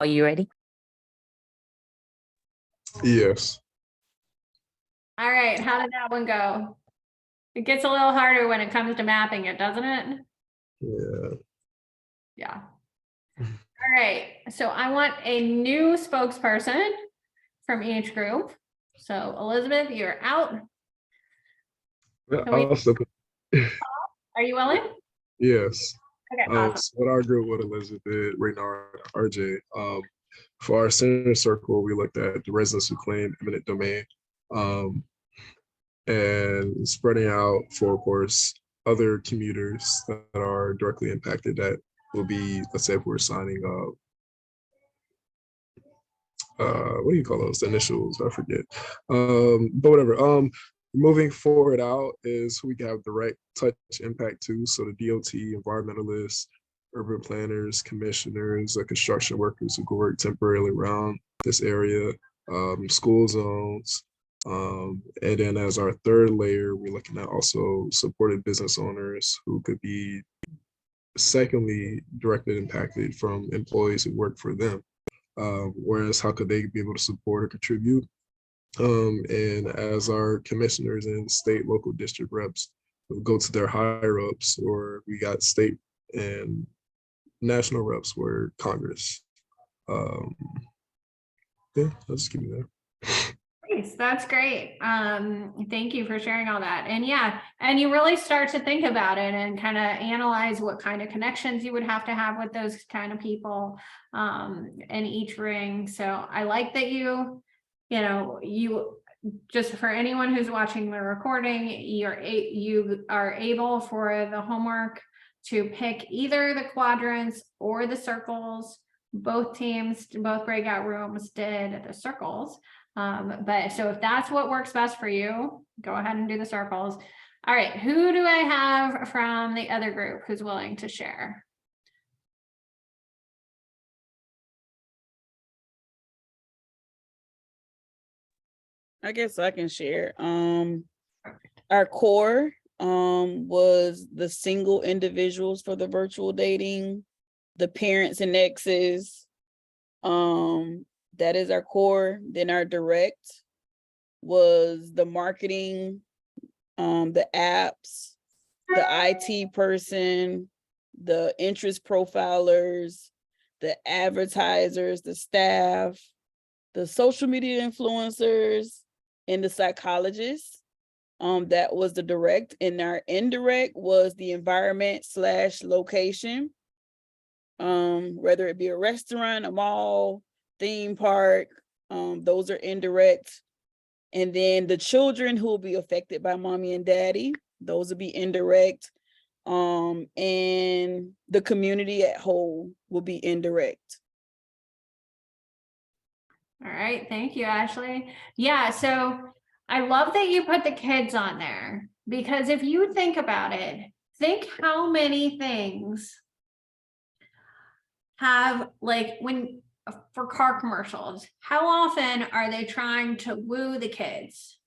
[SPEAKER 4] Are you ready?
[SPEAKER 5] Yes.
[SPEAKER 1] All right, how did that one go? It gets a little harder when it comes to mapping it, doesn't it?
[SPEAKER 5] Yeah.
[SPEAKER 1] Yeah. All right, so I want a new spokesperson from each group. So Elizabeth, you're out. Can we-
[SPEAKER 5] Also,
[SPEAKER 1] Are you willing?
[SPEAKER 5] yes.
[SPEAKER 1] Okay, awesome.
[SPEAKER 5] So with our group, with Elizabeth, Renard, RJ, for our center circle, we looked at the residents who claim eminent domain, and spreading out for, of course, other commuters that are directly impacted. That will be, let's say, if we're signing what do you call those? The initials, I forget. But whatever. Moving forward out is who we can have direct touch impact to. So the DOT, environmentalists, urban planners, commissioners, construction workers who can work temporarily around this area, school zones. And then as our third layer, we're looking at also supported business owners who could be secondly directly impacted from employees who work for them. Whereas how could they be able to support or contribute? And as our commissioners and state, local district reps go to their higher ups, or we got state and national reps where Congress. Yeah, I'll just keep it there.
[SPEAKER 1] Nice, that's great. Thank you for sharing all that. And yeah, and you really start to think about it and kind of analyze what kind of connections you would have to have with those kind of people in each ring. So I like that you just for anyone who's watching the recording, you are able for the homework to pick either the quadrants or the circles. Both teams, both breakout rooms did the circles. But so if that's what works best for you, go ahead and do the circles. All right, who do I have from the other group who's willing to share?
[SPEAKER 3] I guess I can share. Our core was the single individuals for the virtual dating, the parents and exes. That is our core. Then our direct was the marketing, the apps, the IT person, the interest profilers, the advertisers, the staff, the social media influencers, and the psychologists. That was the direct. And our indirect was the environment / location. Whether it be a restaurant, a mall, theme park, those are indirect. And then the children who will be affected by mommy and daddy, those will be indirect. And the community at whole will be indirect.
[SPEAKER 1] All right, thank you, Ashley. Yeah, so I love that you put the kids on there, because if you think about it, think how many things have, like, when for car commercials, how often are they trying to woo the kids?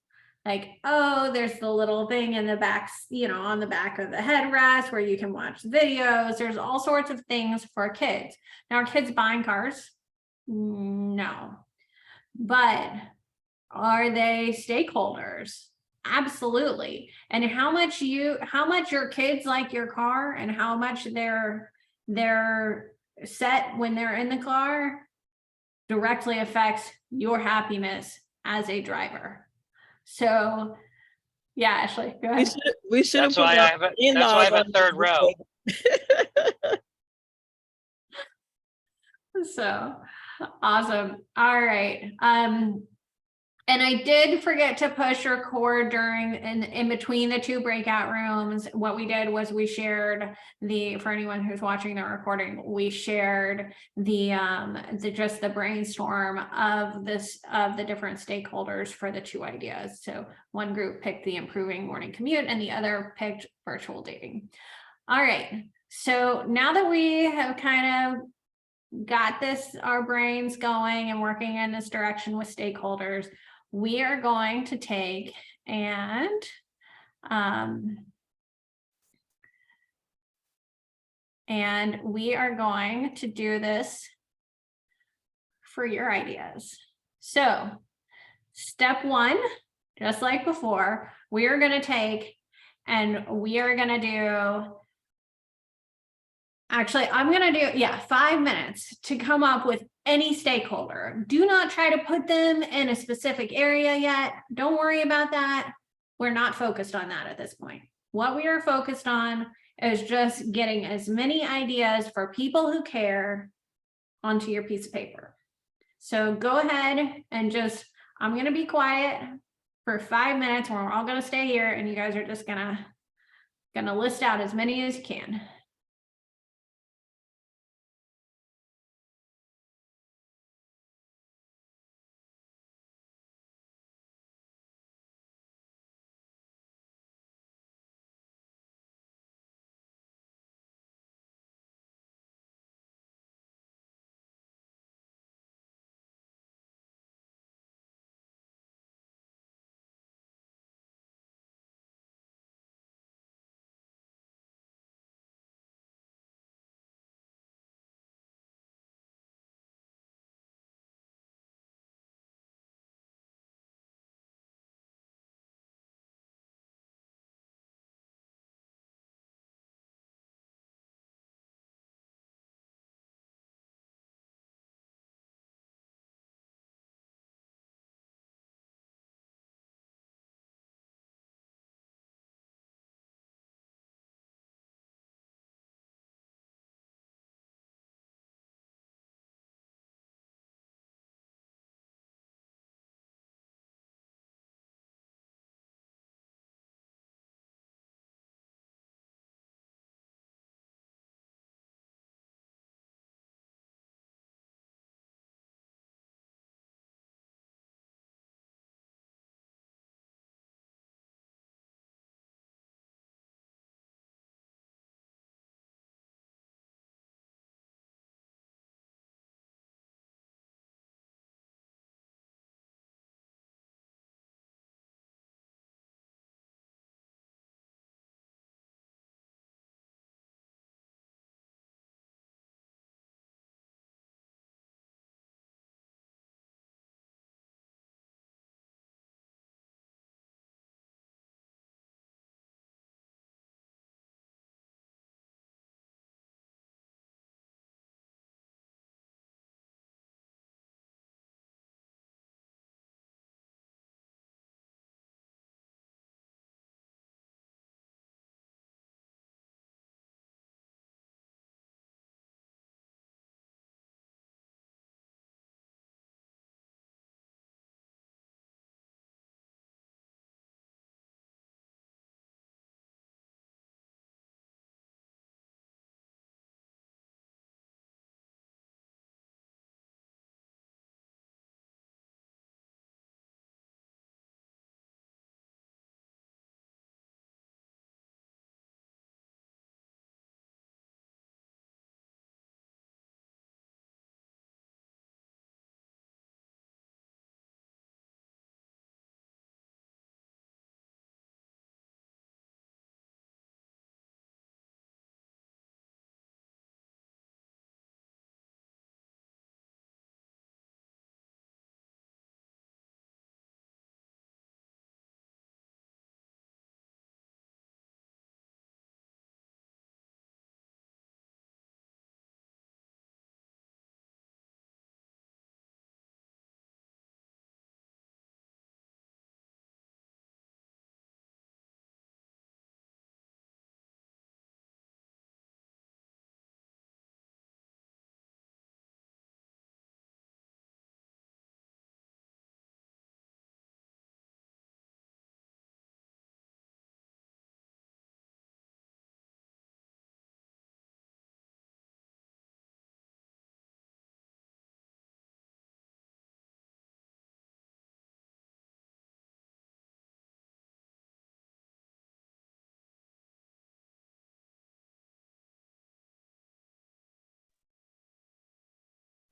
[SPEAKER 1] Like, oh, there's the little thing in the back, you know, on the back of the headrest where you can watch videos. There's all sorts of things for kids. Now, are kids buying cars? No. But are they stakeholders? Absolutely. And how much your kids like your car and how much they're set when they're in the car directly affects your happiness as a driver. So yeah, Ashley, go ahead.
[SPEAKER 3] We should have
[SPEAKER 9] That's why I have that's why I have a third row.
[SPEAKER 1] So awesome. All right. And I did forget to push record during in between the two breakout rooms. What we did was we shared for anyone who's watching the recording, we shared just the brainstorm of the different stakeholders for the two ideas. So one group picked the improving morning commute and the other picked virtual dating. All right. So now that we have kind of got our brains going and working in this direction with stakeholders, we are going to take and we are going to do this for your ideas. So step one, just like before, we are going to take and we are going to do, actually, I'm going to do, 5 minutes to come up with any stakeholder. Do not try to put them in a specific area yet. Don't worry about that. We're not focused on that at this point. What we are focused on is just getting as many ideas for people who care onto your piece of paper. So go ahead and I'm going to be quiet for 5 minutes and we're all going to stay here and you guys are just going to list out as many as you can.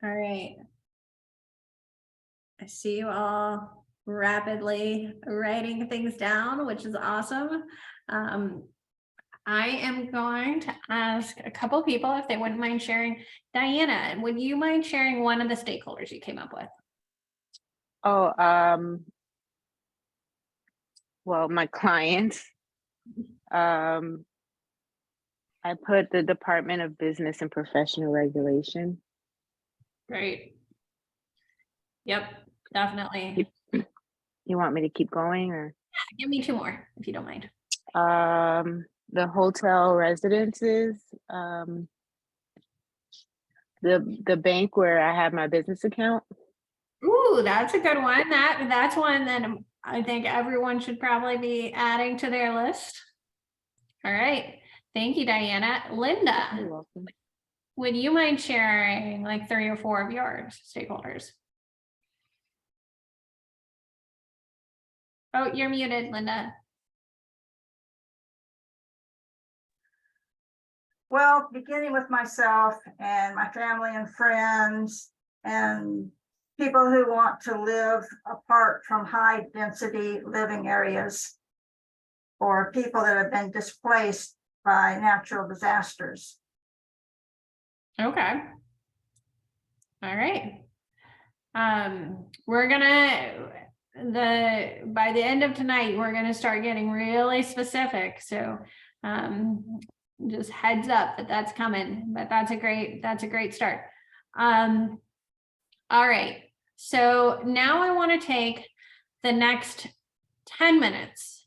[SPEAKER 1] All right. I see you all rapidly writing things down, which is awesome. I am going to ask a couple people if they wouldn't mind sharing. Diana, would you mind sharing one of the stakeholders you came up with?
[SPEAKER 6] Oh, well, my clients. I put the Department of Business and Professional Regulation.
[SPEAKER 1] Great. Yep, definitely.
[SPEAKER 6] You want me to keep going, or?
[SPEAKER 1] Give me two more, if you don't mind.
[SPEAKER 6] The hotel residences, the bank where I have my business account.
[SPEAKER 1] Ooh, that's a good one. That's one that I think everyone should probably be adding to their list. All right. Thank you, Diana.
[SPEAKER 6] You're
[SPEAKER 1] Linda,
[SPEAKER 6] welcome.
[SPEAKER 1] would you mind sharing like 3 or 4 of yours stakeholders? Oh, you're muted, Linda.
[SPEAKER 8] Well, beginning with myself and my family and friends and people who want to live apart from high density living areas, or people that have been displaced by natural disasters.
[SPEAKER 1] Okay. All right. We're gonna, by the end of tonight, we're gonna start getting really specific. So just heads up that that's coming, but that's a great start. All right. So now I want to take the next 10 minutes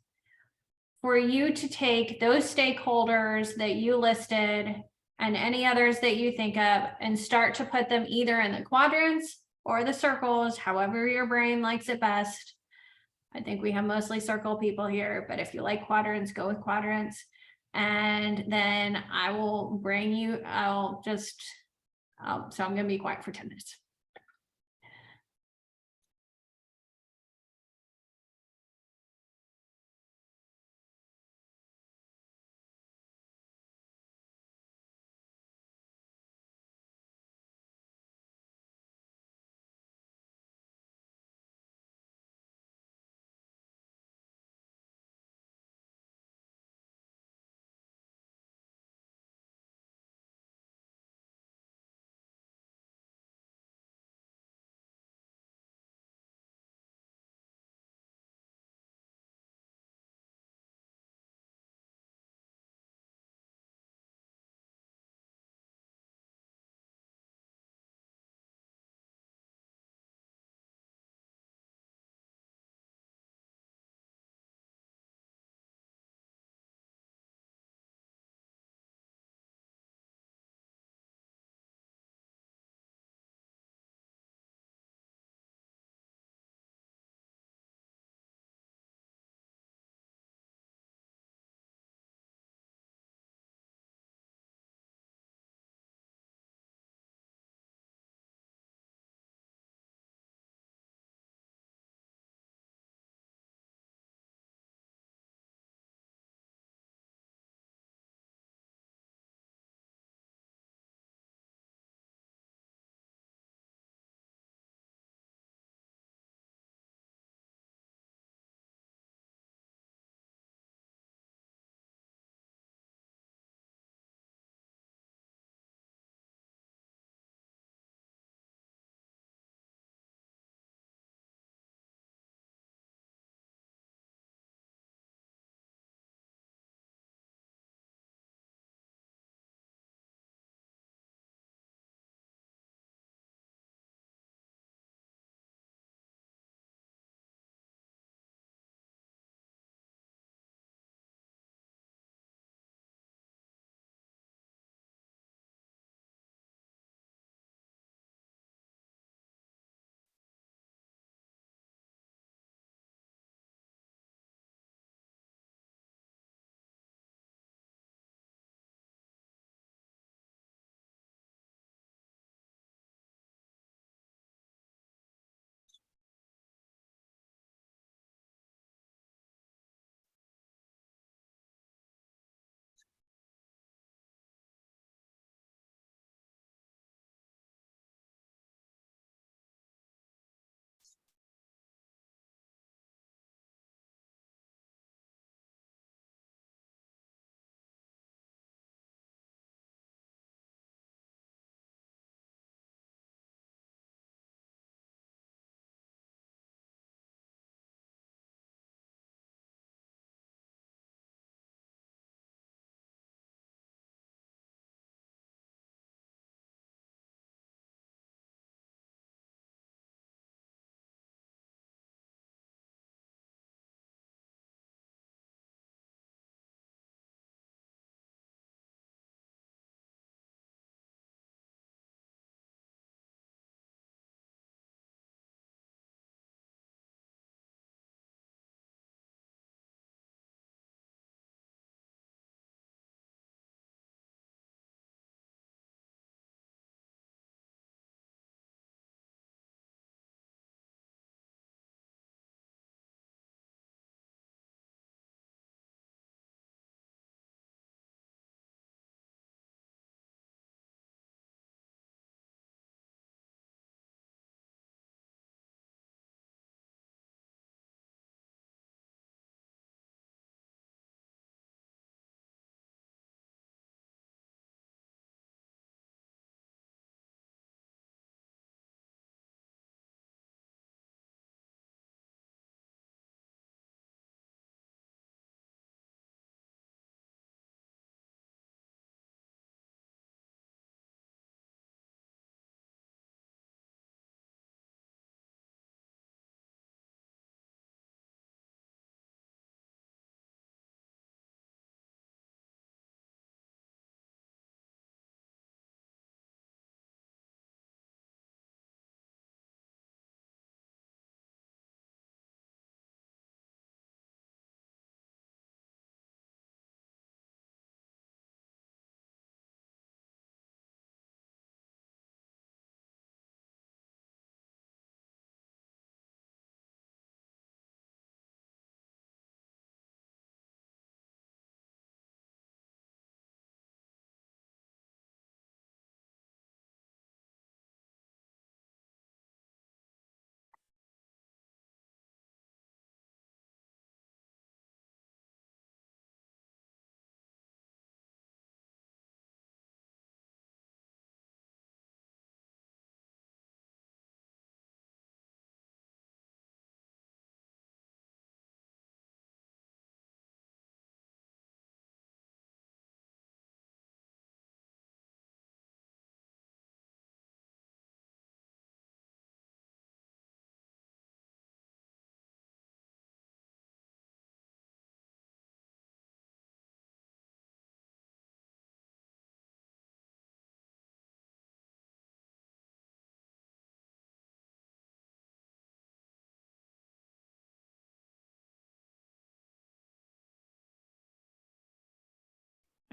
[SPEAKER 1] for you to take those stakeholders that you listed and any others that you think of and start to put them either in the quadrants or the circles, however your brain likes it best. I think we have mostly circle people here, but if you like quadrants, go with quadrants. And then I will bring you, so I'm going to be quiet for 10 minutes.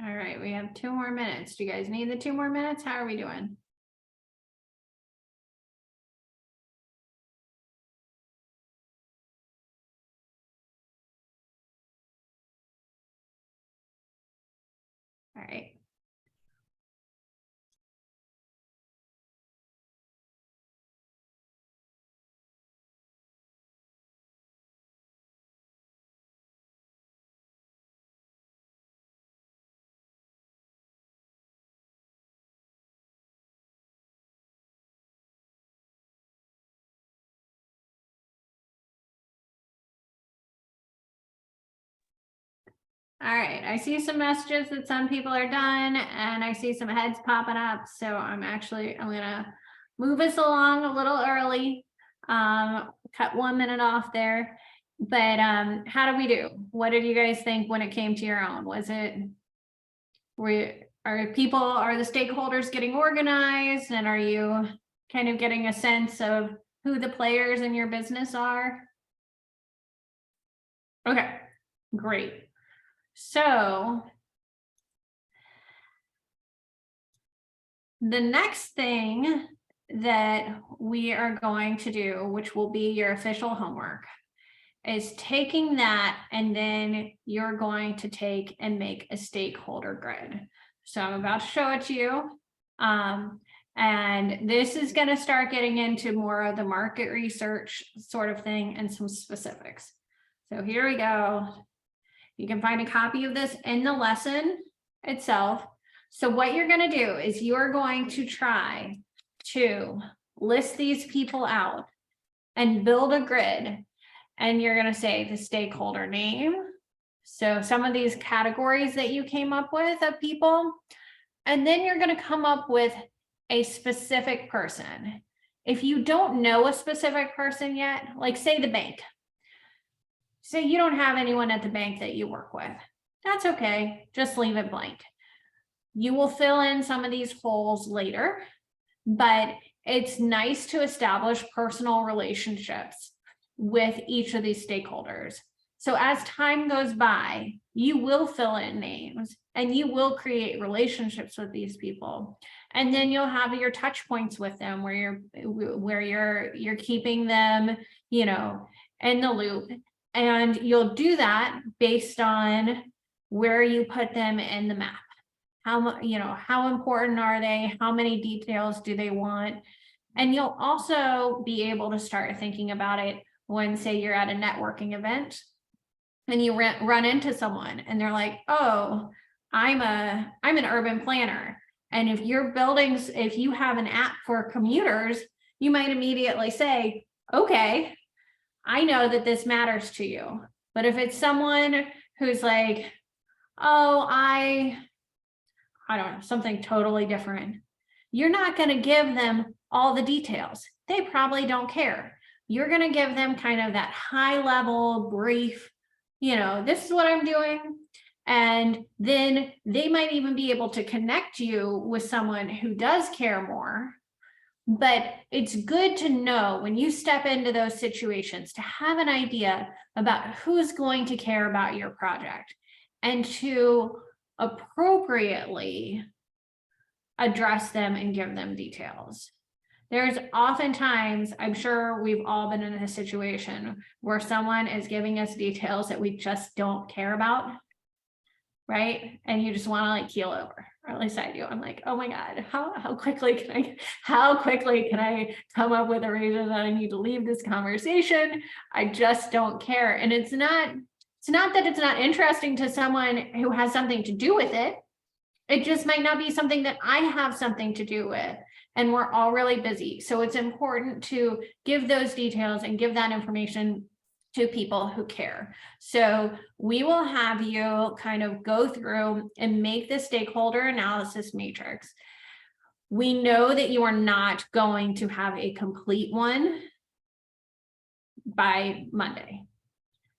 [SPEAKER 1] All right, we have 2 more minutes. Do you guys need the 2 more minutes? How are we doing? All right. All right, I see some messages that some people are done and I see some heads popping up. So I'm gonna move us along a little early. Cut 1 minute off there. But how do we do? What did you guys think when it came to your own? Are the stakeholders getting organized, and are you kind of getting a sense of who the players in your business are? Okay, great. So the next thing that we are going to do, which will be your official homework, is taking that, and then you're going to take and make a stakeholder grid. So I'm about to show it to you. And this is going to start getting into more of the market research sort of thing and some specifics. So here we go. You can find a copy of this in the lesson itself. So what you're going to do is you're going to try to list these people out and build a grid. And you're going to say the stakeholder name. So some of these categories that you came up with of people, and then you're going to come up with a specific person. If you don't know a specific person yet, like say the bank, say you don't have anyone at the bank that you work with, that's okay. Just leave it blank. You will fill in some of these holes later, but it's nice to establish personal relationships with each of these stakeholders. So as time goes by, you will fill in names and you will create relationships with these people. And then you'll have your touch points with them where you're keeping them, you know, in the loop. And you'll do that based on where you put them in the map. How important are they? How many details do they want? And you'll also be able to start thinking about it when, say, you're at a networking event and you run into someone and they're like, oh, I'm an urban planner. And if if you have an app for commuters, you might immediately say, okay, I know that this matters to you. But if it's someone who's like, oh, I don't know, something totally different, you're not going to give them all the details. They probably don't care. You're going to give them kind of that high level brief, this is what I'm doing. And then they might even be able to connect you with someone who does care more. But it's good to know when you step into those situations to have an idea about who's going to care about your project and to appropriately address them and give them details. There's oftentimes, I'm sure we've all been in a situation where someone is giving us details that we just don't care about, right? And you just want to like keel over, or at least I do. I'm like, oh my God, how quickly can I come up with a reason that I need to leave this conversation? I just don't care. And it's not that it's not interesting to someone who has something to do with it. It just might not be something that I have something to do with. And we're all really busy. So it's important to give those details and give that information to people who care. So we will have you kind of go through and make the stakeholder analysis matrix. We know that you are not going to have a complete one by Monday.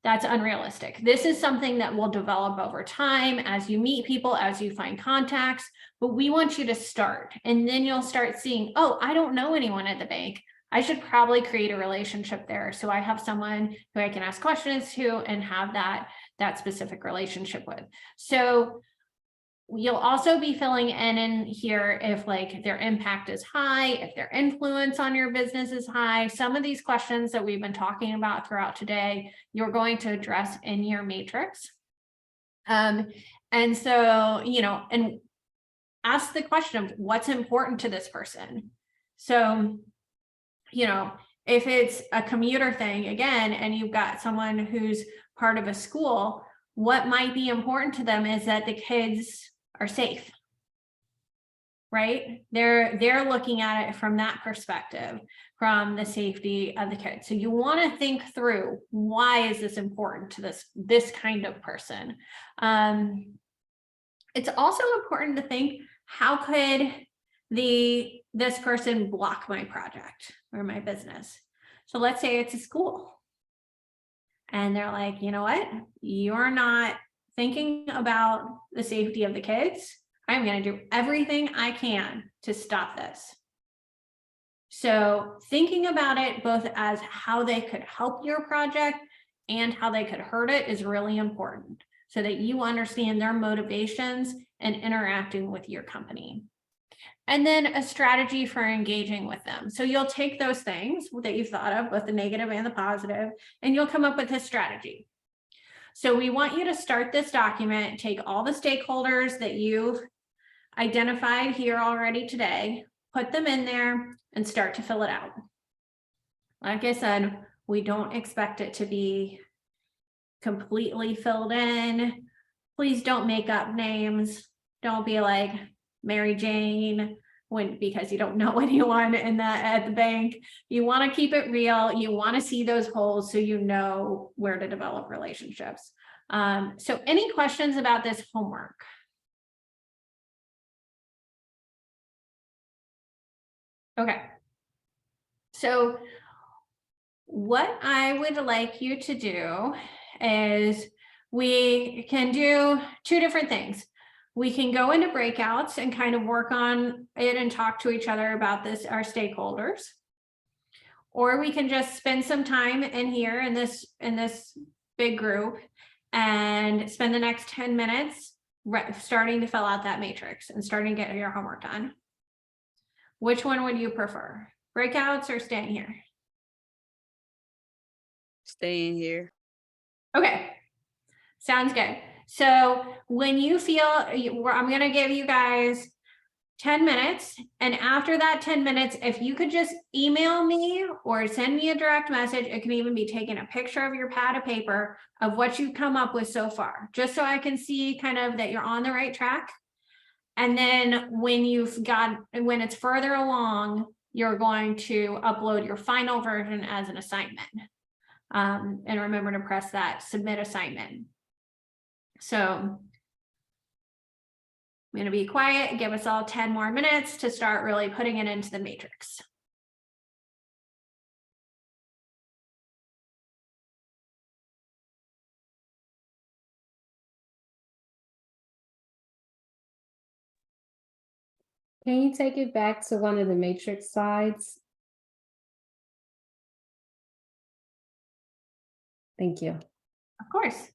[SPEAKER 1] That's unrealistic. This is something that will develop over time as you meet people, as you find contacts, but we want you to start, and then you'll start seeing, oh, I don't know anyone at the bank. I should probably create a relationship there. So I have someone who I can ask questions to and have that specific relationship with. So you'll also be filling in here if like their impact is high, if their influence on your business is high. Some of these questions that we've been talking about throughout today, you're going to address in your matrix. And so, you know, and ask the question of what's important to this person. So, you know, if it's a commuter thing again, and you've got someone who's part of a school, what might be important to them is that the kids are safe, right? They're looking at it from that perspective, from the safety of the kids. So you want to think through, why is this important to this kind of person? It's also important to think, how could this person block my project or my business? So let's say it's a school. And they're like, you know what? You're not thinking about the safety of the kids. I'm going to do everything I can to stop this. So thinking about it both as how they could help your project and how they could hurt it is really important, so that you understand their motivations and interacting with your company. And then a strategy for engaging with them. So you'll take those things that you've thought of, both the negative and the positive, and you'll come up with a strategy. So we want you to start this document, take all the stakeholders that you've identified here already today, put them in there and start to fill it out. Like I said, we don't expect it to be completely filled in. Please don't make up names. Don't be like Mary Jane, because you don't know anyone at the bank. You want to keep it real. You want to see those holes so you know where to develop relationships. So any questions about this homework? Okay. So what I would like you to do is, we can do two different things. We can go into breakouts and kind of work on it and talk to each other about this, our stakeholders. Or we can just spend some time in here in this big group and spend the next 10 minutes starting to fill out that matrix and starting to get your homework done. Which one would you prefer? Breakouts or staying here?
[SPEAKER 3] Staying here.
[SPEAKER 1] Okay, sounds good. So when you feel, I'm going to give you guys 10 minutes. And after that 10 minutes, if you could just email me or send me a direct message, it can even be taking a picture of your pad of paper of what you've come up with so far, just so I can see kind of that you're on the right track. And then when it's further along, you're going to upload your final version as an assignment. And remember to press that submit assignment. So I'm going to be quiet, give us all 10 more minutes to start really putting it into the matrix.
[SPEAKER 2] Can you take it back to one of the matrix slides? Thank you.
[SPEAKER 1] Of course.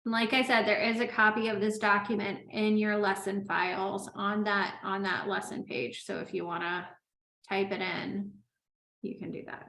[SPEAKER 1] Like I said, there is a copy of this document in your lesson files on that lesson page. So if you want to type it in, you can do that.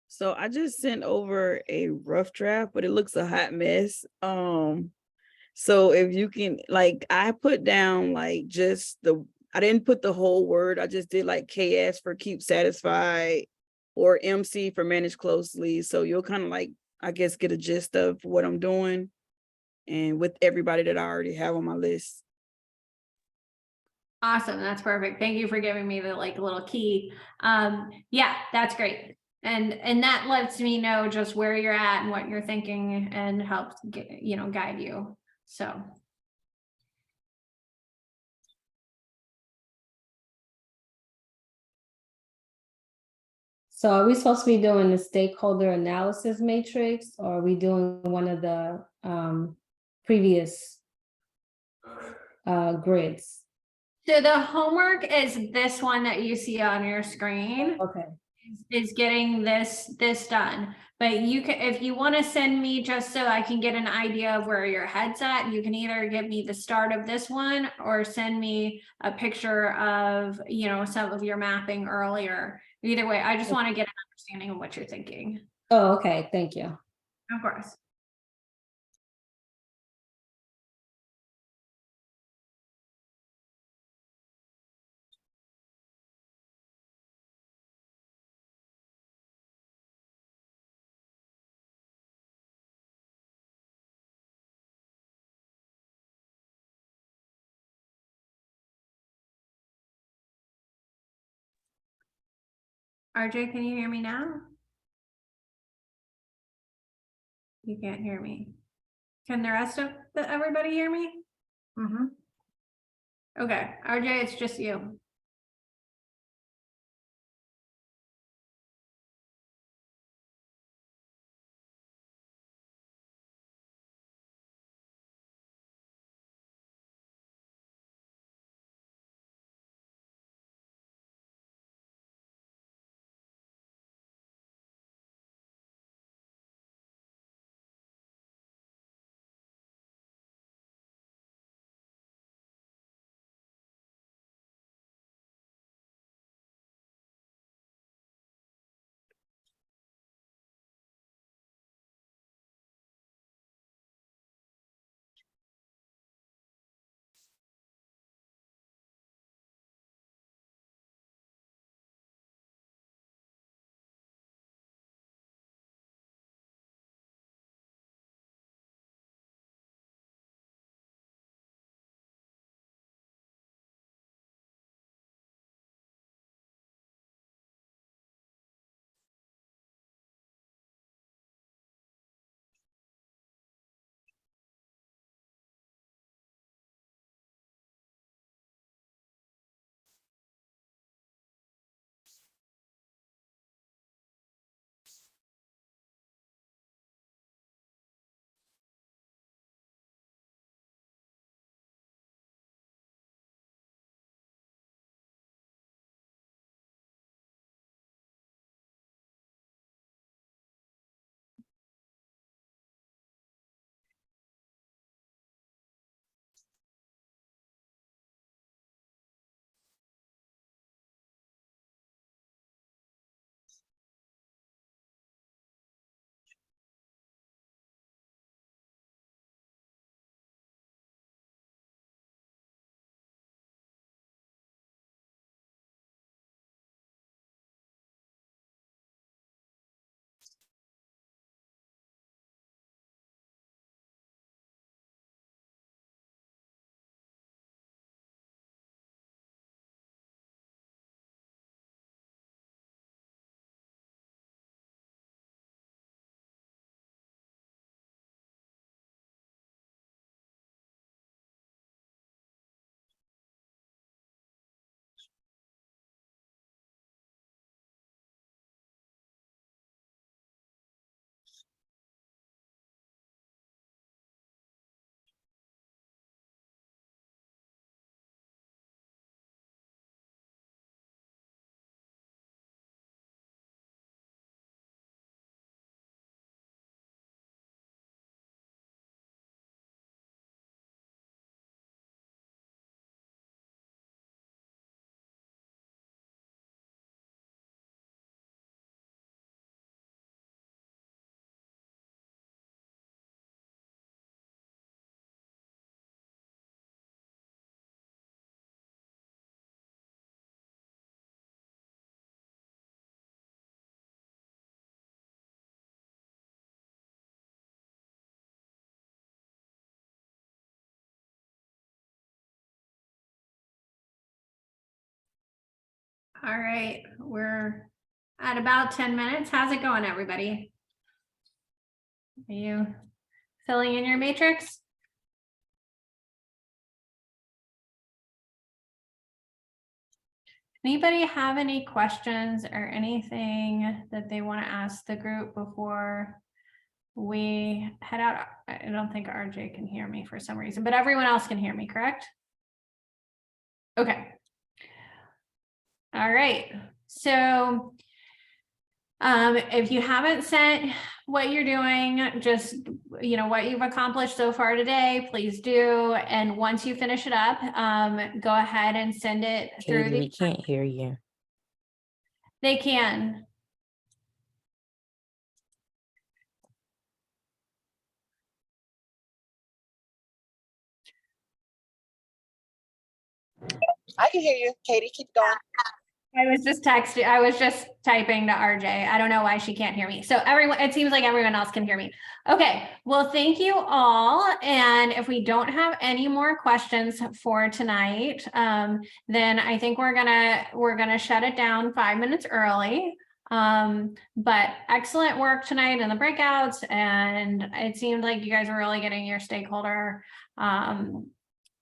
[SPEAKER 3] So I just sent over a rough draft, but it looks a hot mess. So if you can, like, I put down like I didn't put the whole word. I just did like KS for keep satisfied or MC for manage closely. So you'll kind of like, I guess, get a gist of what I'm doing. and with everybody that I already have on my list.
[SPEAKER 1] Awesome. That's perfect. Thank you for giving me the like little key. Yeah, that's great. And that lets me know just where you're at and what you're thinking and helps get, guide you. So.
[SPEAKER 2] So are we supposed to be doing the stakeholder analysis matrix, or are we doing one of the previous grids?
[SPEAKER 1] So the homework is this one that you see on your screen.
[SPEAKER 2] Okay.
[SPEAKER 1] Is getting this done. But you can, if you want to send me just so I can get an idea of where your head's at, you can either give me the start of this one or send me a picture of, some of your mapping earlier. Either way, I just want to get an understanding of what you're thinking.
[SPEAKER 2] Oh, okay. Thank you.
[SPEAKER 1] Of course. RJ, can you hear me now? You can't hear me. Can the rest of everybody hear me?
[SPEAKER 8] Mm-hmm.
[SPEAKER 1] Okay, RJ, it's just you. All right, we're at about 10 minutes. How's it going, everybody? Are you filling in your matrix? Anybody have any questions or anything that they want to ask the group before we head out? I don't think RJ can hear me for some reason, but everyone else can hear me, correct? Okay. All right. So if you haven't sent what you're doing, just, what you've accomplished so far today, please do. And once you finish it up, go ahead and send it through
[SPEAKER 4] Katie, we can't hear you.
[SPEAKER 1] They can.
[SPEAKER 11] I can hear you, Katie. Keep going.
[SPEAKER 1] I was just typing to RJ. I don't know why she can't hear me. So it seems like everyone else can hear me. Okay, well, thank you all. And if we don't have any more questions for tonight, then I think we're gonna shut it down 5 minutes early. But excellent work tonight in the breakouts. And it seemed like you guys were really getting your stakeholder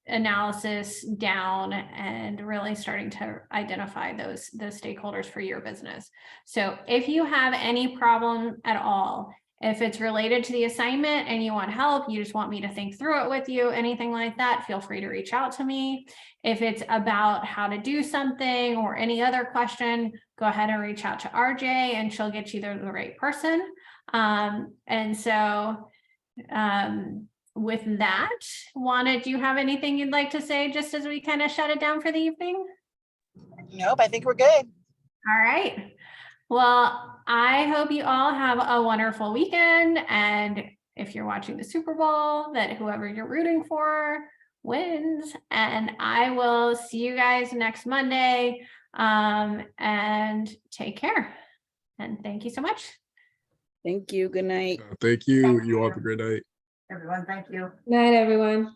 [SPEAKER 1] analysis down and really starting to identify those stakeholders for your business. So if you have any problem at all, if it's related to the assignment and you want help, you just want me to think through it with you, anything like that, feel free to reach out to me. If it's about how to do something or any other question, go ahead and reach out to RJ and she'll get you the right person. With that, Juana, do you have anything you'd like to say just as we kind of shut it down for the evening?
[SPEAKER 11] Nope, I think we're good.
[SPEAKER 1] All right. Well, I hope you all have a wonderful weekend. And if you're watching the Super Bowl, that whoever you're rooting for wins. And I will see you guys next Monday. And take care. And thank you so much.
[SPEAKER 3] Thank you. Good night.
[SPEAKER 5] Thank you. You all have a great night.
[SPEAKER 8] Everyone, thank you.
[SPEAKER 2] Night, everyone.